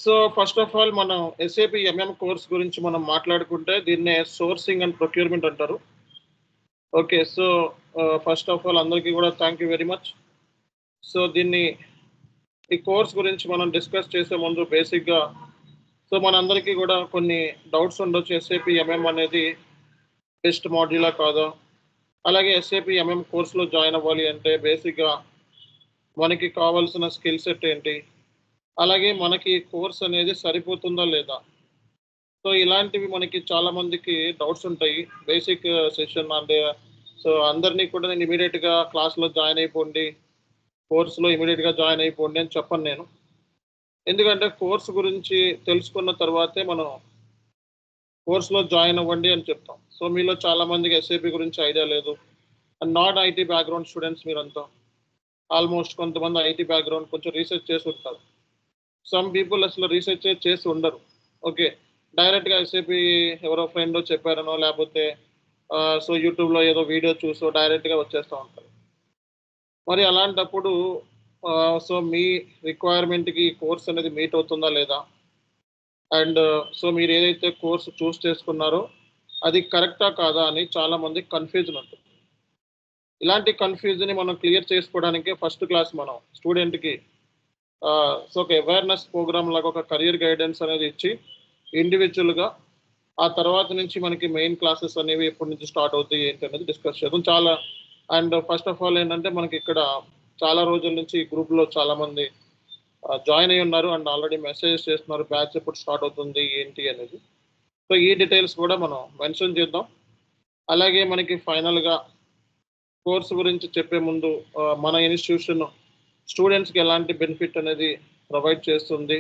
So first of all మనం SAP MM course గురించి మనం మాట్లాడుకుంటే దీన్నే సోర్సింగ్ అండ్ ప్రొక్యూర్మెంట్ అంటారు. Okay. So first of all అందరికీ కూడా thank you very much. So ఈ కోర్స్ గురించి మనం డిస్కస్ చేసే ముందు బేసిక్గా సో మనందరికీ కూడా కొన్ని డౌట్స్ ఉండొచ్చు. ఎస్ఏపి ఎంఎం అనేది బెస్ట్ మాడ్యూలా కాదా, అలాగే ఎస్ఏపి ఎంఎం కోర్సులో జాయిన్ అవ్వాలి అంటే బేసిక్గా మనకి కావాల్సిన స్కిల్ సెట్ ఏంటి, అలాగే మనకి కోర్స్ అనేది సరిపోతుందా లేదా. సో ఇలాంటివి మనకి చాలా మందికి డౌట్స్ ఉంటాయి. బేసిక్ సెషన్ అంటే సో అందరినీ కూడా నేను ఇమీడియట్గా క్లాస్లో జాయిన్ అయిపోండి, కోర్సులో ఇమీడియట్గా జాయిన్ అయిపోండి అని చెప్పను నేను. ఎందుకంటే కోర్సు గురించి తెలుసుకున్న తర్వాతే మనం కోర్సులో జాయిన్ అవ్వండి అని చెప్తాం. సో మీలో చాలా మందికి ఎస్ఏపి గురించి ఐడియా లేదు. And not IT background students మీరంతా ఆల్మోస్ట్ కొంతమంది ఐటీ బ్యాక్గ్రౌండ్ కొంచెం రీసెర్చ్ చేసి ఉంటారు. సమ్ పీపుల్ అసలు రీసెర్చ్ చేసి ఉండరు. ఓకే, డైరెక్ట్గా ఎస్ఏపి ఎవరో ఫ్రెండ్ చెప్పారనో లేకపోతే సో యూట్యూబ్లో ఏదో వీడియో చూసో డైరెక్ట్గా వచ్చేస్తూ ఉంటారు. మరి అలాంటప్పుడు సో మీ రిక్వైర్మెంట్కి కోర్స్ అనేది మీట్ అవుతుందా లేదా, అండ్ సో మీరు ఏదైతే కోర్సు చూస్ చేసుకున్నారో అది కరెక్టా కాదా అని చాలామంది కన్ఫ్యూజన్ ఉంటుంది. ఇలాంటి కన్ఫ్యూజన్ని మనం క్లియర్ చేసుకోవడానికి ఫస్ట్ క్లాస్ మనం స్టూడెంట్కి సో ఒక అవేర్నెస్ ప్రోగ్రామ్ లాగా ఒక కెరియర్ గైడెన్స్ అనేది ఇచ్చి ఇండివిజువల్గా ఆ తర్వాత నుంచి మనకి మెయిన్ క్లాసెస్ అనేవి ఎప్పటి నుంచి స్టార్ట్ అవుతాయి ఏంటి అనేది డిస్కస్ చేద్దాం. చాలా అండ్ ఫస్ట్ ఆఫ్ ఆల్ ఏంటంటే మనకి ఇక్కడ చాలా రోజుల నుంచి ఈ గ్రూప్లో చాలామంది జాయిన్ అయ్యి ఉన్నారు అండ్ ఆల్రెడీ మెసేజ్ చేస్తున్నారు బ్యాచ్ ఎప్పుడు స్టార్ట్ అవుతుంది ఏంటి అనేది. సో ఈ డీటెయిల్స్ కూడా మనం మెన్షన్ చేద్దాం. అలాగే మనకి ఫైనల్గా కోర్సు గురించి చెప్పే ముందు మన ఇన్స్టిట్యూషన్ స్టూడెంట్స్కి ఎలాంటి బెనిఫిట్ అనేది ప్రొవైడ్ చేస్తుంది,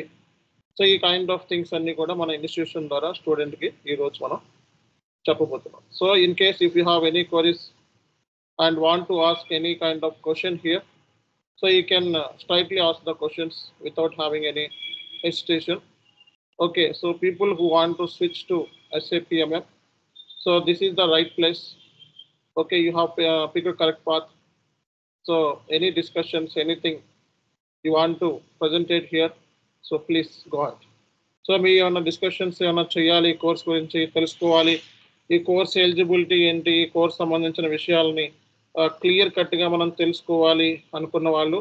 సో ఈ కైండ్ ఆఫ్ థింగ్స్ అన్నీ కూడా మన ఇన్స్టిట్యూషన్ ద్వారా స్టూడెంట్కి ఈరోజు మనం చెప్పబోతున్నాం. So in case if you have any queries and want to ask any kind of question here, so you can straightly ask the questions without having any hesitation. Okay, so people who want to switch to SAP MM, so this is the right place. Okay, you have picked a correct path. So any discussions, anything you want to present it here, so please go ahead. So మీ ఏమైనా discussions ఏమైనా చేయాలి, course గురించి తెలుసుకోవాలి, ఈ course eligibility ఏంటి, ఈ course సంబంధించిన విషయాలని క్లియర్ కట్గా మనం తెలుసుకోవాలి అనుకున్న వాళ్ళు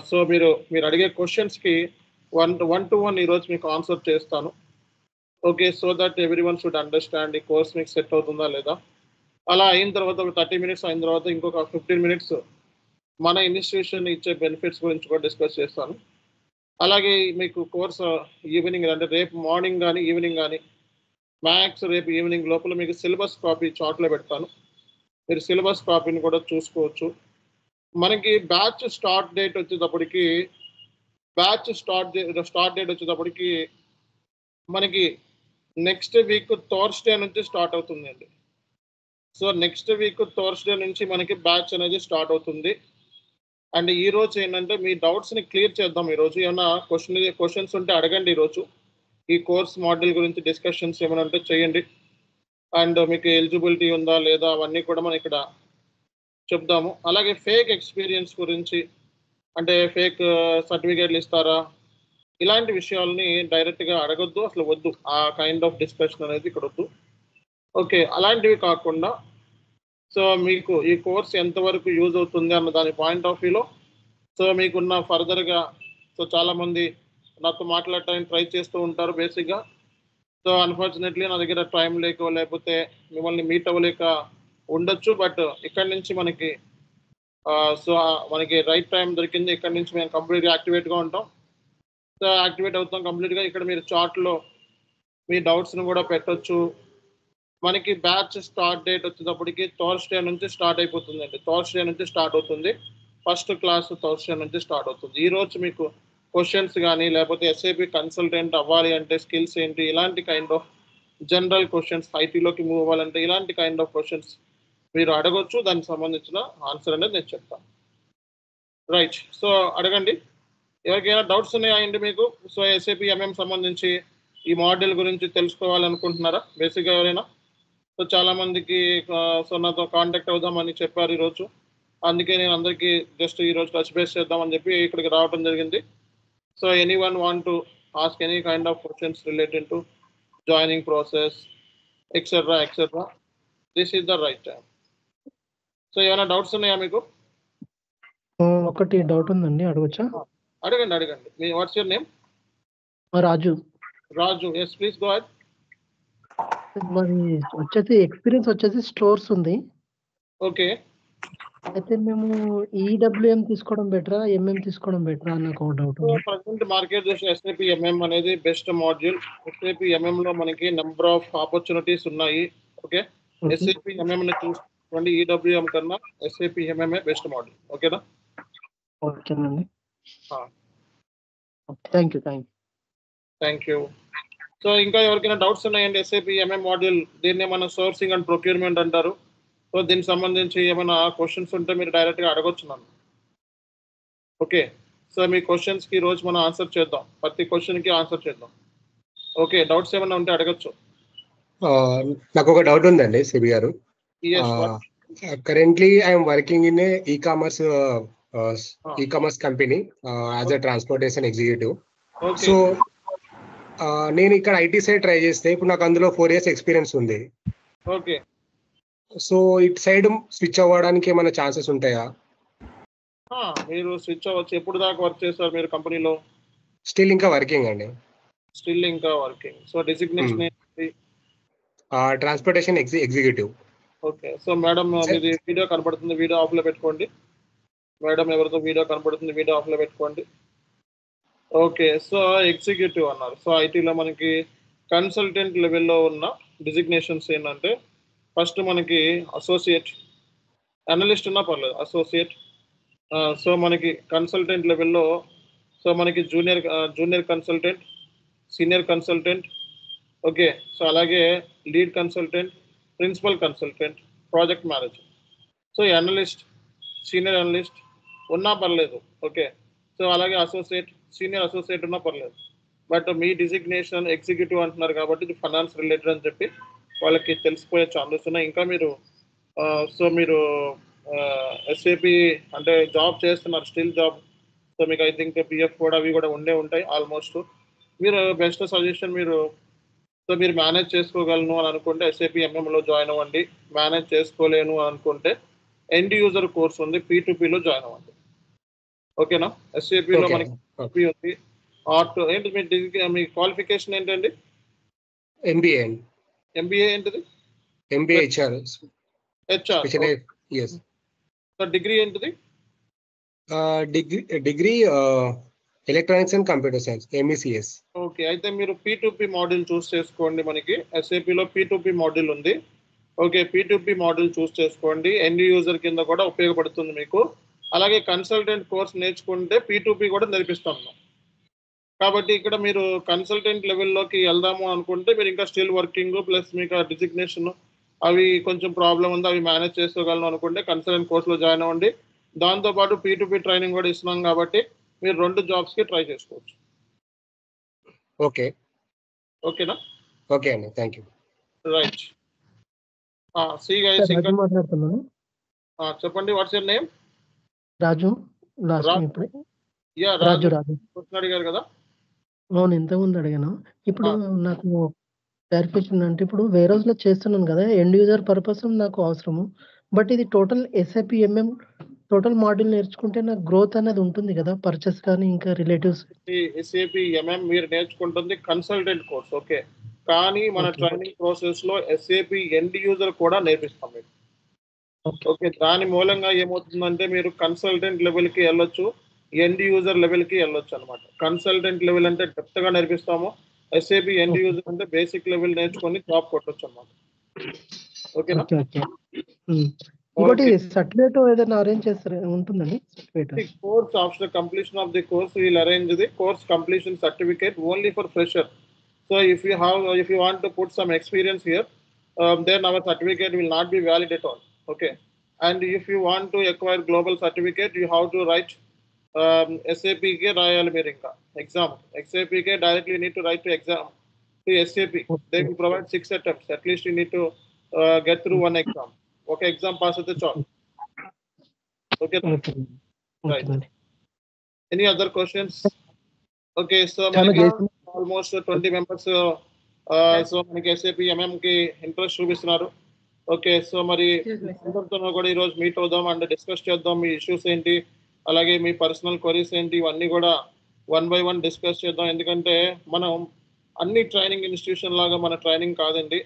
సో మీరు అడిగే క్వశ్చన్స్కి వన్ టు వన్ ఈరోజు మీకు ఆన్సర్ చేస్తాను. Okay, so that every one should understand ఈ కోర్స్ మీకు సెట్ అవుతుందా లేదా. అలా అయిన తర్వాత ఒక 30 minutes అయిన తర్వాత ఇంకొక 15 minutes మన ఇన్స్టిట్యూషన్ ఇచ్చే బెనిఫిట్స్ గురించి కూడా డిస్కస్ చేస్తాను. అలాగే మీకు కోర్స్ ఈవినింగ్ అంటే రేపు మార్నింగ్ కానీ ఈవినింగ్ కానీ మ్యాక్స్ రేపు ఈవినింగ్ లోపల మీకు సిలబస్ కాపీ చార్ట్లో పెడతాను. మీరు సిలబస్ కాపీని కూడా చూసుకోవచ్చు. మనకి బ్యాచ్ స్టార్ట్ డేట్ వచ్చేటప్పటికి మనకి నెక్స్ట్ వీక్ థర్స్డే నుంచి స్టార్ట్ అవుతుందండి. సో నెక్స్ట్ వీక్ థర్స్డే నుంచి మనకి బ్యాచ్ అనేది స్టార్ట్ అవుతుంది. అండ్ ఈ రోజు ఏంటంటే మీ డౌట్స్ని క్లియర్ చేద్దాం. ఈరోజు ఏమైనా క్వశ్చన్స్ ఉంటే అడగండి. ఈరోజు ఈ కోర్స్ మోడల్ గురించి డిస్కషన్స్ ఏమైనా ఉంటే చేయండి. అండ్ మీకు ఎలిజిబిలిటీ ఉందా లేదా అవన్నీ కూడా మనం ఇక్కడ చెప్దాము. అలాగే ఫేక్ ఎక్స్పీరియన్స్ గురించి, అంటే ఫేక్ సర్టిఫికేట్లు ఇస్తారా, ఇలాంటి విషయాల్ని డైరెక్ట్గా అడగొద్దు, అసలు వద్దు. ఆ కైండ్ ఆఫ్ డిస్కషన్ అనేది ఇక్కడ వద్దు. ఓకే, అలాంటివి కాకుండా సో మీకు ఈ కోర్స్ ఎంతవరకు యూజ్ అవుతుంది అన్న దాని పాయింట్ ఆఫ్ వ్యూలో సో మీకున్న ఫర్దర్గా సో చాలామంది నాతో మాట్లాడటానికి ట్రై చేస్తూ ఉంటారు బేసిక్గా. సో అన్ఫార్చునేట్లీ నా దగ్గర టైం లేక లేకపోతే మిమ్మల్ని మీట్ అవ్వలేక ఉండొచ్చు. బట్ ఇక్కడి నుంచి మనకి సో మనకి రైట్ టైం దొరికింది. ఇక్కడి నుంచి మేము కంప్లీట్గా యాక్టివేట్గా ఉంటాం. సో యాక్టివేట్ అవుతాం కంప్లీట్గా. ఇక్కడ మీరు చార్ట్లో మీ డౌట్స్ని కూడా పెట్టొచ్చు. మనకి బ్యాచ్ స్టార్ట్ డేట్ వచ్చేటప్పటికి థర్స్డే నుంచి స్టార్ట్ అయిపోతుందండి. థర్స్డే నుంచి స్టార్ట్ అవుతుంది. ఫస్ట్ క్లాస్ థర్స్డే నుంచి స్టార్ట్ అవుతుంది. ఈరోజు మీకు క్వశ్చన్స్ కానీ లేకపోతే ఎస్ఏపి కన్సల్టెంట్ అవ్వాలి అంటే స్కిల్స్ ఏంటి, ఇలాంటి కైండ్ ఆఫ్ జనరల్ క్వశ్చన్స్, ఐటీలోకి మూవ్ అవ్వాలంటే ఇలాంటి కైండ్ ఆఫ్ క్వశ్చన్స్ మీరు అడగొచ్చు. దానికి సంబంధించిన ఆన్సర్ అనేది నేను చెప్తాను. రైట్, సో అడగండి. ఎవరికైనా డౌట్స్ ఉన్నాయా అండి మీకు? సో ఎస్ఏపి ఎంఎం సంబంధించి ఈ మోడల్ గురించి తెలుసుకోవాలనుకుంటున్నారా బేసిక్గా ఎవరైనా? సో చాలామందికి సో నాతో కాంటాక్ట్ అవుదామని చెప్పారు ఈరోజు. అందుకే నేను అందరికీ జస్ట్ ఈరోజు టచ్ బేస్ చేద్దామని చెప్పి ఇక్కడికి రావడం జరిగింది. So any one want to ask any kind of questions related to joining process, etc. etc. This is the right time. So ఏమైనా డౌట్స్ ఉన్నాయా మీకు? ఒకటి డౌట్ ఉందండి, అడగొచ్చా? అడగండి అడగండి. మీ what's your name? Raju. Raju, yes please go ahead. మరి వచ్చేసి ఎక్స్పీరియన్స్ వచ్చేసి స్టోర్స్ ఉంది. ఓకే, అయితే మేము ఈడబ్ల్యూఎం తీసుకోవడం బెటరా, ఎంఎం తీసుకోవడం బెటరా అని నాకు డౌట్ ఉంది. ప్రజెంట్ మార్కెట్ చూసి ఎస్ఏపి ఎంఎం అనేది బెస్ట్ మాడ్యూల్. ఎస్ఏపి ఎంఎం లో మనకి నెంబర్ ఆఫ్ ఆపర్చునిటీస్ ఉన్నాయి. ఓకే, ఎస్ఏపి ఎంఎం ని చూసుకోండి, ఈడబ్ల్యూఎం కన్నా ఎస్ఏపి ఎంఎంఏ బెస్ట్ మాడ్యూల్. ఓకేనా? ఓకేనండి, thank you. Thank you. So ఇంకా ఎవరికైనా డౌట్స్ ఉన్నాయండి? ఎస్ఏపి ఎంఎం మాడ్యూల్, దీన్ని మనం సోర్సింగ్ అండ్ ప్రొక్యూర్మెంట్ అంటారు. సో దీనికి సంబంధించి ఏమైనా క్వశ్చన్స్ ఉంటే మీరు డైరెక్ట్గా అడగొచ్చు నన్ను. ఓకే, సో మీ క్వశ్చన్స్కి ఈరోజు మనం ఆన్సర్ చేద్దాం, ప్రతి క్వశ్చన్కి ఆన్సర్ చేద్దాం. ఓకే, డౌట్స్ ఏమైనా ఉంటే అడగచ్చు. నాకు ఒక డౌట్ ఉందండి సిబి గారు. Currently I'm working in ecommerce company as a transportation executive. So నేను ఇక్కడ ఐటీ సైడ్ ట్రై చేస్తే ఇప్పుడు నాకు అందులో 4 years ఎక్స్పీరియన్స్ ఉంది. ఓకే, సో ఇటు సైడ్ స్విచ్ అవ్వడానికి ఏమైనా ఛాన్సెస్ ఉంటాయా? మీరు స్విచ్ అవ్వచ్చు. ఎప్పుడు దాకా వర్క్ చేస్తారు మీరు కంపెనీలో? స్టిల్ ఇంకా వర్కింగ్ అండి. స్టిల్ ఇంకా వర్కింగ్. సో డెసిగ్నేషన్ ఏంటి? Transportation executive. Okay, so madam మీది వీడియో కనపడుతుంది, వీడియో ఆఫ్లో పెట్టుకోండి. మేడం ఎవరితో వీడియో కనపడుతుంది, వీడియో ఆఫ్లో పెట్టుకోండి. ఓకే, సో ఎగ్జిక్యూటివ్ అన్నారు. సో ఐటీలో మనకి కన్సల్టెంట్ లెవెల్లో ఉన్న డిజిగ్నేషన్స్ ఏంటంటే, ఫస్ట్ మనకి అసోసియేట్, అనలిస్ట్ ఉన్నా పర్లేదు, అసోసియేట్. సో మనకి కన్సల్టెంట్ లెవెల్లో సో మనకి junior consultant, senior consultant. Okay, so అలాగే lead consultant, principal consultant, project manager. So analyst, senior analyst ఉన్నా పర్లేదు. ఓకే, సో అలాగే అసోసియేట్, సీనియర్ అసోసియేట్ ఉన్నా పర్లేదు. బట్ మీ డిజిగ్నేషన్ ఎగ్జిక్యూటివ్ అంటున్నారు కాబట్టి ఇది ఫైనాన్స్ రిలేటెడ్ అని చెప్పి వాళ్ళకి తెలిసిపోయే ఛాన్సెస్ ఉన్నాయి. ఇంకా మీరు సో మీరు ఎస్ఏపి అంటే జాబ్ చేస్తున్నారు, స్టిల్ జాబ్. సో మీకు ఐ థింక్ పిఎఫ్ కూడా అవి కూడా ఉంటాయి ఆల్మోస్ట్. మీరు బెస్ట్ సజెషన్ మీరు మేనేజ్ చేసుకోగలను అని అనుకుంటే ఎస్ఏపి ఎంఎంలో జాయిన్ అవ్వండి. మేనేజ్ చేసుకోలేను అనుకుంటే ఎండ్ యూజర్ కోర్స్ ఉంది, P2Pలో జాయిన్ అవ్వండి. ఓకేనా? ఎస్ఏపిలో మనకి ఉంది. ఏంటి మీ క్వాలిఫికేషన్ ఏంటండి? ఎంబీఏ. ఎంబీఏ ఏంటిది? MBA HR. సో డిగ్రీ ఏంటిది? Degree electronics and computer science, MECS. Okay, అయితే మీరు P2P మాడ్యూల్ చూస్ చేసుకోండి. మనకి ఎస్ఏపిలో P2P మాడ్యూల్ ఉంది. ఓకే, P2P మాడ్యూల్ చూస్ చేసుకోండి, ఎండ్ యూజర్ కింద కూడా ఉపయోగపడుతుంది మీకు. అలాగే కన్సల్టెంట్ కోర్స్ నేర్చుకుంటే P2P కూడా నేర్పిస్తాం. కాబట్టి ఇక్కడ మీరు కన్సల్టెంట్ లెవెల్లోకి వెళ్దాము అనుకుంటే మీరు ఇంకా స్టిల్ వర్కింగ్ ప్లస్ మీకు డిజిగ్నేషన్ అవి కొంచెం ప్రాబ్లం ఉంది, అవి మేనేజ్ చేసుకోగలను అనుకుంటే కన్సల్టెంట్ కోర్సులో జాయిన్ అవ్వండి. దాంతోపాటు P2P ట్రైనింగ్ కూడా ఇస్తున్నాం కాబట్టి మీరు 2 జాబ్స్కి ట్రై చేసుకోవచ్చు. ఓకే, ఓకేనా? ఓకే అండి, thank you. Right. See guys, ఇంకా మాట్లాడుతున్నాను. చెప్పండి, వాట్స్ యువర్ నేమ్? రాజు. రాజు అడిగారు కదా? అవును, ఇంతకుముందు అడిగాను. ఇప్పుడు నాకు క్లారిఫికేషన్ అంటే, ఇప్పుడు వేరే రోజులో చేస్తున్నాను కదా, ఎండ్ యూజర్ పర్పస్ నాకు అవసరము. బట్ ఇది total SIP MM total module నేర్చుకుంటే నాకు గ్రోత్ అనేది ఉంటుంది కదా, పర్చేస్ కానీ ఇంకా రిలేటివ్స్. ఎస్ఏపి ఎంఎం మీరు నేర్చుకుంటుంది కన్సల్టెంట్ కోర్స్. ఓకే, కానీ మన ట్రైనింగ్ ప్రాసెస్ లో ఎస్ఏపి ఎండ్ యూజర్ కూడా నేర్పిస్తాం మీకు. ఓకే, దాని మూలంగా ఏమవుతుందంటే మీరు కన్సల్టెంట్ లెవెల్కి వెళ్ళొచ్చు, ఎండ్ యూజర్ లెవెల్కి వెళ్ళొచ్చు అనమాట. కన్సల్టెంట్ లెవెల్ అంటే డెప్త్గా నేర్పిస్తాము, ఎస్ఏపి ఎండ్ యూజర్ అంటే బేసిక్ లెవెల్ నేర్చుకొని జాబ్ కొట్టొచ్చు అనమాట. ఓకేనా? ఇంకోటి సర్టిఫికేట్ ఏదైనా అరేంజ్ చేస్తారు ఉంటుందండి? Course after completion of the course will arrange the course completion certificate only for fresher. So if you want to put some experience here, then our certificate will not be valid at all. Okay, and if you want to acquire global certificate, you have to write SAPK Royal America exam. SAPK directly you need to write to exam to SAP. They will provide 6 attempts. At least you need to get through one exam. Okay, exam pass at the job. Okay. Right. Any other questions? Okay, so almost 20 members so మనకి SAP ఎంఎంకి interest చూపిస్తున్నారు. Okay, so మరి అందరితో కూడా ఈరోజు meet అవుదాం and discuss చేద్దాం మీ issues ఏంటి, అలాగే మీ పర్సనల్ క్వరీస్ ఏంటి, ఇవన్నీ కూడా 1 by 1 డిస్కస్ చేద్దాం. ఎందుకంటే మనం అన్ని ట్రైనింగ్ ఇన్స్టిట్యూషన్ లాగా మన ట్రైనింగ్ కాదండి.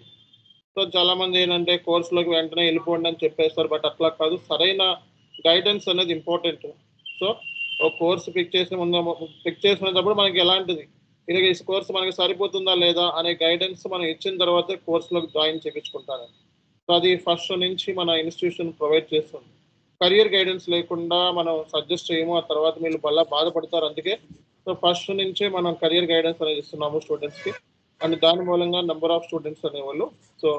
సో చాలా మంది ఏంటంటే కోర్సులోకి వెంటనే వెళ్ళిపోండి అని చెప్పేస్తారు, బట్ అట్లా కాదు. సరైన గైడెన్స్ అనేది ఇంపార్టెంట్. సో ఒక కోర్సు పిక్ చేసినప్పుడు మనకి ఎలాంటిది ఇది ఈ కోర్సు మనకి సరిపోతుందా లేదా అనే గైడెన్స్ మనం ఇచ్చిన తర్వాత కోర్సులోకి జాయిన్ చేయించుకుంటారు. సో అది ఫస్ట్ నుంచి మన ఇన్స్టిట్యూషన్ ప్రొవైడ్ చేస్తుంది. కెరియర్ గైడెన్స్ లేకుండా మనం సజెస్ట్ చేయము, ఆ తర్వాత మీరు మళ్ళీ బాధపడతారు. అందుకే సో ఫస్ట్ నుంచే మనం కెరియర్ గైడెన్స్ అనేది ఇస్తున్నాము స్టూడెంట్స్కి. అండ్ దాని మూలంగా నెంబర్ ఆఫ్ స్టూడెంట్స్ అనేవాళ్ళు సో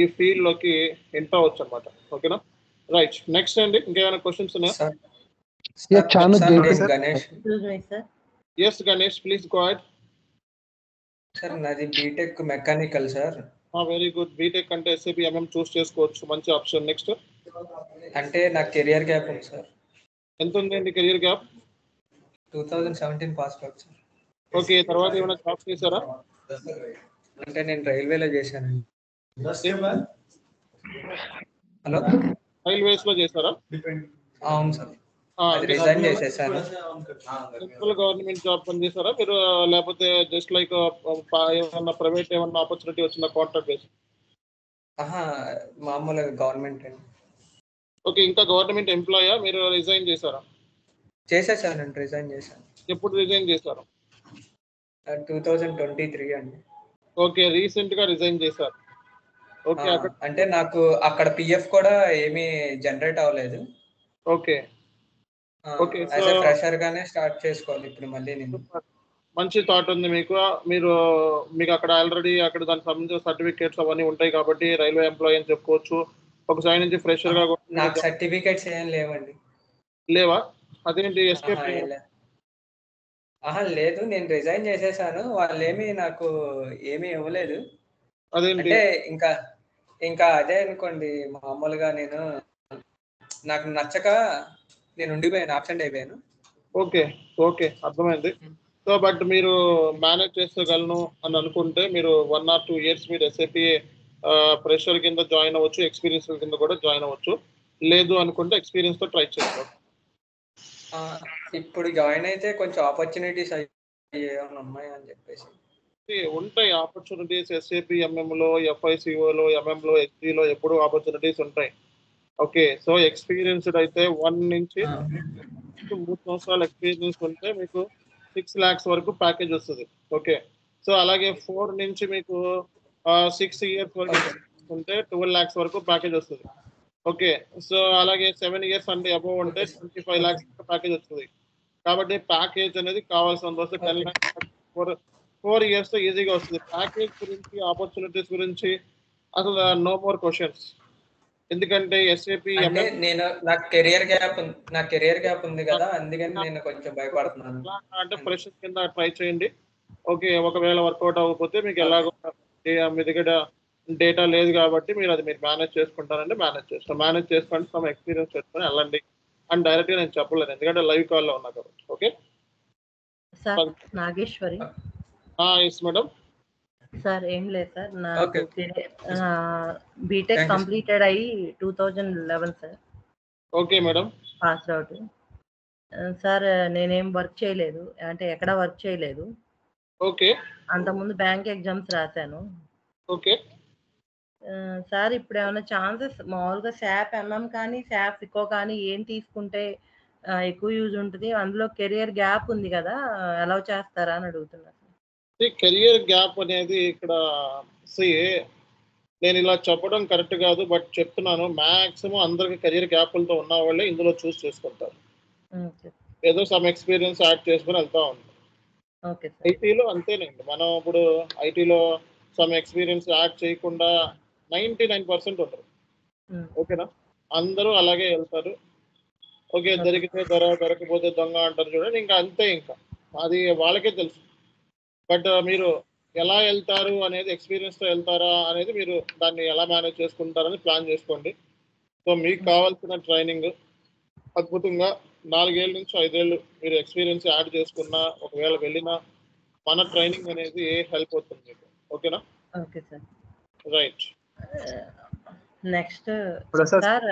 ఈ ఫీల్డ్లోకి ఎంటర్ అవ్వచ్చు అనమాట. ఓకేనా, రైట్. నెక్స్ట్ అండి, ఇంకేమైనా క్వశ్చన్స్ ఉన్నాయా? Yes Ganesh, please go ahead. Sir నాది BTech mechanical sir. Very good. BTech అంటే ఎస్ఏపి ఎంఎం చూస్ చేసుకోవచ్చు, మంచి ఆప్షన్. నెక్స్ట్ అంటే నాకు కెరియర్ గ్యాప్ ఉంది సార్. ఎంత ఉందండి career gap? 2017 pass out sir. Okay, తర్వాత ఏమైనా జాబ్ చేశారా? అంటే నేను రైల్వేలో చేశానండి. హలో, రైల్వేస్ లో చేశారా? అవును సార్, రిజైన్ చేసేసాను. గవర్నమెంట్ జాబ్ పని చేశారా మీరు, లేకపోతే జస్ట్ లైక్ ఏమన్నా ప్రైవేట్ ఏమన్నా ఆపర్చునిటీ వచ్చిన కాంట్రాక్ట్ బేస్? మామూలుగా గవర్నమెంట్ అండి. ఓకే, ఇంకా గవర్నమెంట్ ఎంప్లాయా మీరు? రిజైన్ చేశారా? చేసేసానండి, రిజైన్ చేశాను. ఎప్పుడు రిజైన్ చేశారు? 2023 అండి. ఓకే, రీసెంట్ గా రిజైన్ చేశారు. ఓకే, అంటే నాకు అక్కడ పిఎఫ్ కూడా ఏమీ జనరేట్ అవ్వలేదు. Okay okay, as a fresher గానే స్టార్ట్ చేసుకోవాలి ఇప్పుడు మళ్ళీ నేను. మంచి థాట్ ఉంది మీకు. మీకు అక్కడ ఆల్రెడీ అక్కడ దానికి సంబంధించిన సర్టిఫికేట్స్ అవన్నీ ఉంటాయి కాబట్టి రైల్వే ఎంప్లాయీ అని చెప్పుకోవచ్చు. ఒక సైడ్ నుంచి ఫ్రెషర్ గా నాకు సర్టిఫికేట్స్ ఏం లేవండి. లేవా? అదేంటి ఎస్కేప్? లేదు, నేను రిజైన్ చేసేసాను. వాళ్ళు నాకు ఏమీ ఇవ్వలేదు. అదేంటి? అంటే ఇంకా అదే అనుకోండి, మామూలుగా నాకు నచ్చక నేను ఉండిపోయాను, ఆబ్సెంట్ అయిపోయాను. ఓకే ఓకే, అర్థమైంది. సో బట్ మీరు మేనేజ్ చేసుకోగలను అని అనుకుంటే మీరు 1 or 2 years మీరు ఎస్ఏపి ప్రెషర్ కింద జాయిన్ అవ్వచ్చు, ఎక్స్పీరియన్స్ కింద కూడా జాయిన్ అవ్వచ్చు. లేదు అనుకుంటే ఎక్స్పీరియన్స్ తో ట్రై చేసుకోవచ్చు. ఇప్పుడు జాయిన్ అయితే కొంచెం ఆపర్చునిటీస్ ఉన్నాయి అని చెప్పేసి ఉంటాయి. ఆపర్చునిటీస్ ఎస్ఏపి ఎంఎంలో, ఎఫ్ఐసిఓలో, ఎంఎంలో, ఎస్పీలో ఎప్పుడు ఆపర్చునిటీస్ ఉంటాయి. ఓకే, సో ఎక్స్పీరియన్స్డ్ అయితే 1 నుంచి 3 సంవత్సరాల ఎక్స్పీరియన్స్ ఉంటే మీకు 6 lakhs వరకు ప్యాకేజ్ వస్తుంది. ఓకే, సో అలాగే 4 నుంచి మీకు 6 years వరకు ఉంటే 12 lakhs వరకు ప్యాకేజ్ వస్తుంది. ఓకే, సో అలాగే 7 years అంటే అబోవ్ ఉంటే 25 lakhs ప్యాకేజ్ వస్తుంది. కాబట్టి ప్యాకేజ్ అనేది కావాల్సిన వస్తే 10 lakhs 4 years తో ఈజీగా వస్తుంది. ప్యాకేజ్ గురించి, ఆపర్చునిటీస్ గురించి అసలు నో మోర్ క్వశ్చన్స్. ఎందుకంటే ఎస్ఏపి నాకు కెరియర్ గ్యాప్ ఉంది కదా, అందుకని నేను కొంచెం భయపడుతున్నాను. అంటే ప్రెషర్ కింద ట్రై చేయండి. ఓకే, ఒకవేళ వర్కౌట్ అవ్వకపోతే మీకు ఎలాగో మీ దగ్గర డేటా లేదు కాబట్టి మీరు మేనేజ్ చేసుకుంటారంటే మేనేజ్ చేసుకోండి. సమ్ ఎక్స్పీరియన్స్ చేసుకొని వెళ్ళండి అని డైరెక్ట్ గా నేను చెప్పలేను, ఎందుకంటే లైవ్ కాల్లో ఉన్నా కాబట్టి. Okay sir, Nageshwari. Yes madam. Sir ఏం లేదు సార్, నాకు బీటెక్ కంప్లీటెడ్ అయ్యి 2011 sir. Okay madam, pass out. Sir నేనేం వర్క్ చేయలేదు, అంటే ఎక్కడ వర్క్ చేయలేదు. ఓకే, అంతకుముందు బ్యాంక్ ఎగ్జామ్స్ రాశాను. ఓకే సార్ ఇప్పుడు ఏమైనా ఛాన్సెస్ మామూలుగా శాప్ ఎంఎం కానీ శాప్ ఫికో కానీ ఏం తీసుకుంటే ఎక్కువ యూజ్ ఉంటుంది? అందులో కెరియర్ గ్యాప్ ఉంది కదా, అలౌ చేస్తారా అని అడుగుతున్నా. కెరియర్ గ్యాప్ అనేది ఇక్కడ నేను ఇలా చెప్పడం కరెక్ట్ కాదు, బట్ చెప్తున్నాను. మాక్సిమం అందరికి కెరియర్ గ్యాప్లతో ఉన్న వాళ్ళే ఇందులో చూస్ చేసుకుంటారు. ఏదో సమ్ ఎక్స్పీరియన్స్ యాడ్ చేసుకుని వెళ్తా ఉంటాం. ఐటీలో అంతేనండి. మనం ఇప్పుడు ఐటీలో సమ్ ఎక్స్పీరియన్స్ యాడ్ చేయకుండా 99% ఉంటారు. ఓకేనా, అందరూ అలాగే వెళ్తారు. ఓకే, దొరికితే దొరకపోతే దొంగ అంటారు చూడండి, ఇంకా అంతే. ఇంకా అది వాళ్ళకే తెలుసు. బట్ మీరు ఎలా వెళ్తారు అనేది, ఎక్స్పీరియన్స్తో వెళ్తారా అనేది మీరు దాన్ని ఎలా మేనేజ్ చేసుకుంటారని ప్లాన్ చేసుకోండి. సో మీకు కావాల్సిన ట్రైనింగ్ అద్భుతంగా 4 ఏళ్ళ నుంచి 5 ఏళ్ళు మీరు ఎక్స్పీరియన్స్ యాడ్ చేసుకున్నా, ఒకవేళ వెళ్ళినా మన ట్రైనింగ్ అనేది హెల్ప్ అవుతుంది మీకు. ఓకేనా? Okay sir. Right. Next sir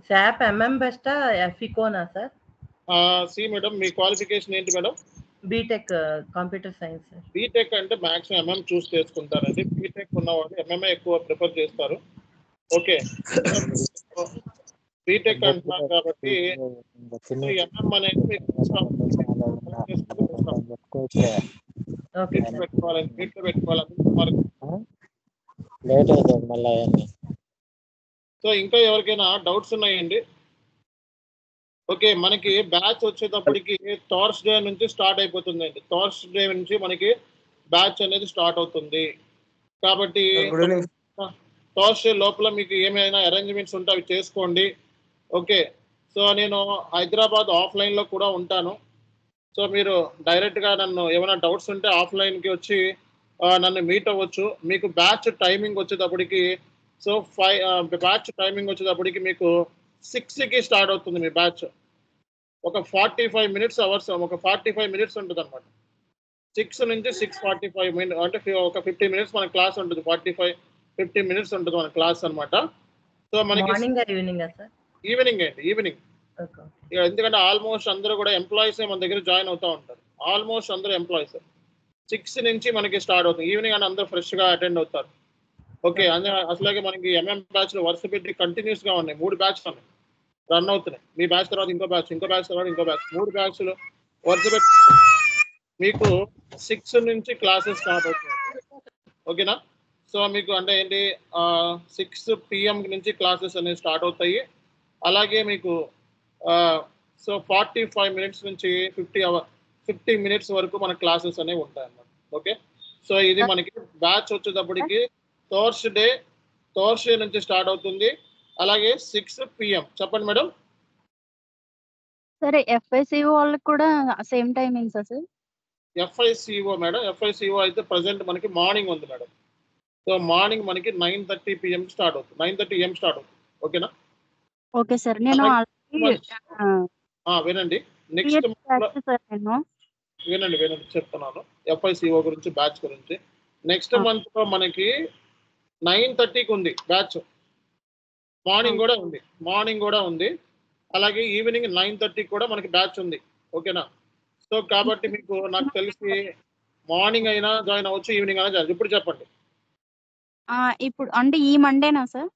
SAP MM బెస్టా ఎఫికోనా సార్? సి మేడం, మీ క్వాలిఫికేషన్ ఏంటి madam? BTech computer science sir. BTech అంటే మ్యాక్సిమం ఎంఎం చూస్ చేసుకుంటారండి. బీటెక్ ఉన్నవాళ్ళు ఎంఎంఏ ఎక్కువ ప్రిఫర్ చేస్తారు. ఓకే, బీటెక్ అంటున్నారు కాబట్టి ఎంఎం అనేది మీకు పెట్టుకోవాలని నీట్లో పెట్టుకోవాలి. సో ఇంకా ఎవరికైనా డౌట్స్ ఉన్నాయండి? ఓకే, మనకి బ్యాచ్ వచ్చేటప్పటికి థర్స్డే నుంచి స్టార్ట్ అయిపోతుందండి. థర్స్డే నుంచి మనకి బ్యాచ్ అనేది స్టార్ట్ అవుతుంది కాబట్టి థర్స్డే లోపల మీకు ఏమైనా అరేంజ్మెంట్స్ ఉంటే అవి చేసుకోండి. ఓకే, సో నేను హైదరాబాద్ ఆఫ్లైన్లో కూడా ఉంటాను. సో మీరు డైరెక్ట్గా నన్ను ఏమైనా డౌట్స్ ఉంటే ఆఫ్లైన్కి వచ్చి నన్ను మీట్ అవ్వచ్చు. మీకు బ్యాచ్ టైమింగ్ వచ్చేటప్పటికి బ్యాచ్ టైమింగ్ వచ్చేటప్పటికి మీకు 6కి స్టార్ట్ అవుతుంది మీ బ్యాచ్. ఒక 45 మినిట్స్ అవర్స్, ఒక 45 మినిట్స్ ఉంటుంది అనమాట. 6 నుంచి 6:45 మినిట్స్ అంటే ఒక 50 మినిట్స్ మన క్లాస్ ఉంటుంది. 50 మినిట్స్ ఉంటుంది మన క్లాస్ అనమాట. సో మనకి ఈవినింగ్ అండి, ఈవినింగ్. ఎందుకంటే ఆల్మోస్ట్ అందరూ కూడా ఎంప్లాయీస్ మన దగ్గర జాయిన్ అవుతూ ఉంటారు. ఆల్మోస్ట్ అందరూ ఎంప్లాయీస్. 6 నుంచి మనకి స్టార్ట్ అవుతుంది. ఈవినింగ్ అని అందరూ ఫ్రెష్గా అటెండ్ అవుతారు. ఓకే, అసలుగే మనకి ఎంఎం బ్యాచ్లు వరుస పెట్టి కంటిన్యూస్గా ఉన్నాయి. 3 బ్యాచ్లు ఉన్నాయి, రన్ అవుతున్నాయి. మీ బ్యాచ్ తర్వాత ఇంకో బ్యాచ్, ఇంకో బ్యాచ్ తర్వాత ఇంకో బ్యాచ్, 3 బ్యాచ్లు వరుస పెట్టి మీకు 6 నుంచి క్లాసెస్ స్టార్ట్ అవుతున్నాయి. ఓకేనా? సో మీకు అంటే ఏంటి 6 PM నుంచి క్లాసెస్ అనేవి స్టార్ట్ అవుతాయి. అలాగే మీకు సో 45 మినిట్స్ నుంచి 50 మినిట్స్ వరకు మన క్లాసెస్ అనేవి ఉంటాయి అన్నమాట. ఓకే, సో ఇది మనకి బ్యాచ్ వచ్చేటప్పటికి థర్స్డే నుంచి స్టార్ట్ అవుతుంది. అలాగే 6 PM. చెప్పండి మేడం. సరే, ఎఫ్ఐసిఓ వాళ్ళకి కూడా same timings sir? FICO madam, FICO అయితే ప్రజెంట్ మనకి మార్నింగ్ ఉంది మేడం. సో మార్నింగ్ మనకి 9:30 PM స్టార్ట్ అవుతుంది, 9:30 AM స్టార్ట్ అవుతుంది. ఓకేనా? Okay sir. నేను వినండి, నెక్స్ట్ వినండి చెప్తున్నాను ఎఫ్ఐసిఓ గురించి, బ్యాచ్ గురించి. నెక్స్ట్ మంత్ లో మనకి 9:30కి ఉంది బ్యాచ్. మార్నింగ్ కూడా ఉంది. అలాగే ఈవినింగ్ 9:30కి కూడా మనకి బ్యాచ్ ఉంది. ఓకేనా? సో కాబట్టి మీకు నాకు తెలిసి మార్నింగ్ అయినా జాయిన్ అవ్వచ్చు, ఈవినింగ్ అయినా జాయిన్. ఇప్పుడు చెప్పండి. ఇప్పుడు అంటే ఈ మండేనా సార్?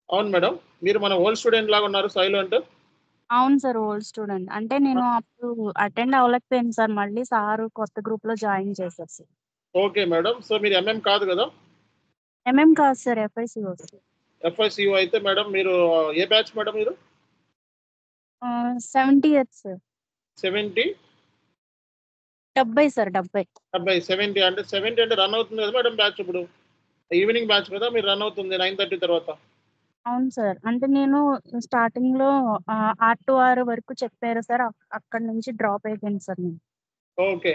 అవును మేడం, మీరు మన ఓల్డ్ స్టూడెంట్ లాగా ఉన్నారు, సైలెంట్. అవును సార్, ఓల్డ్ స్టూడెంట్. అంటే నేను అప్పుడు అటెండ్ అవ్వలేకపోయాను సార్. మళ్ళీ సార్ కొత్త గ్రూప్ లో జాయిన్ చేశారు సార్. ఓకే మేడం, సో మీరు ఎంఎం కాదు కదా? ఎంఎం కాదు సార్, ఎఫ్ఐసిఓ. ఎఫ్ఐసిఓ అయితే మేడం మీరు ఏ బ్యాచ్ మేడం? మీరు 70th సార్. 70 సార్. 70 అంటే 70 అంటే రన్ అవుతుంది కదా మేడం బ్యాచ్. ఇప్పుడు ఈవినింగ్ బ్యాచ్ కదా మీరు రన్ అవుతుంది 9:30 తర్వాత. అవును సార్, అంటే నేను స్టార్టింగ్ లో 8 to 6 వరకు చెప్పారు సార్. అక్కడ నుంచి డ్రాప్ అయిపోయింది సార్ నేను. ఓకే,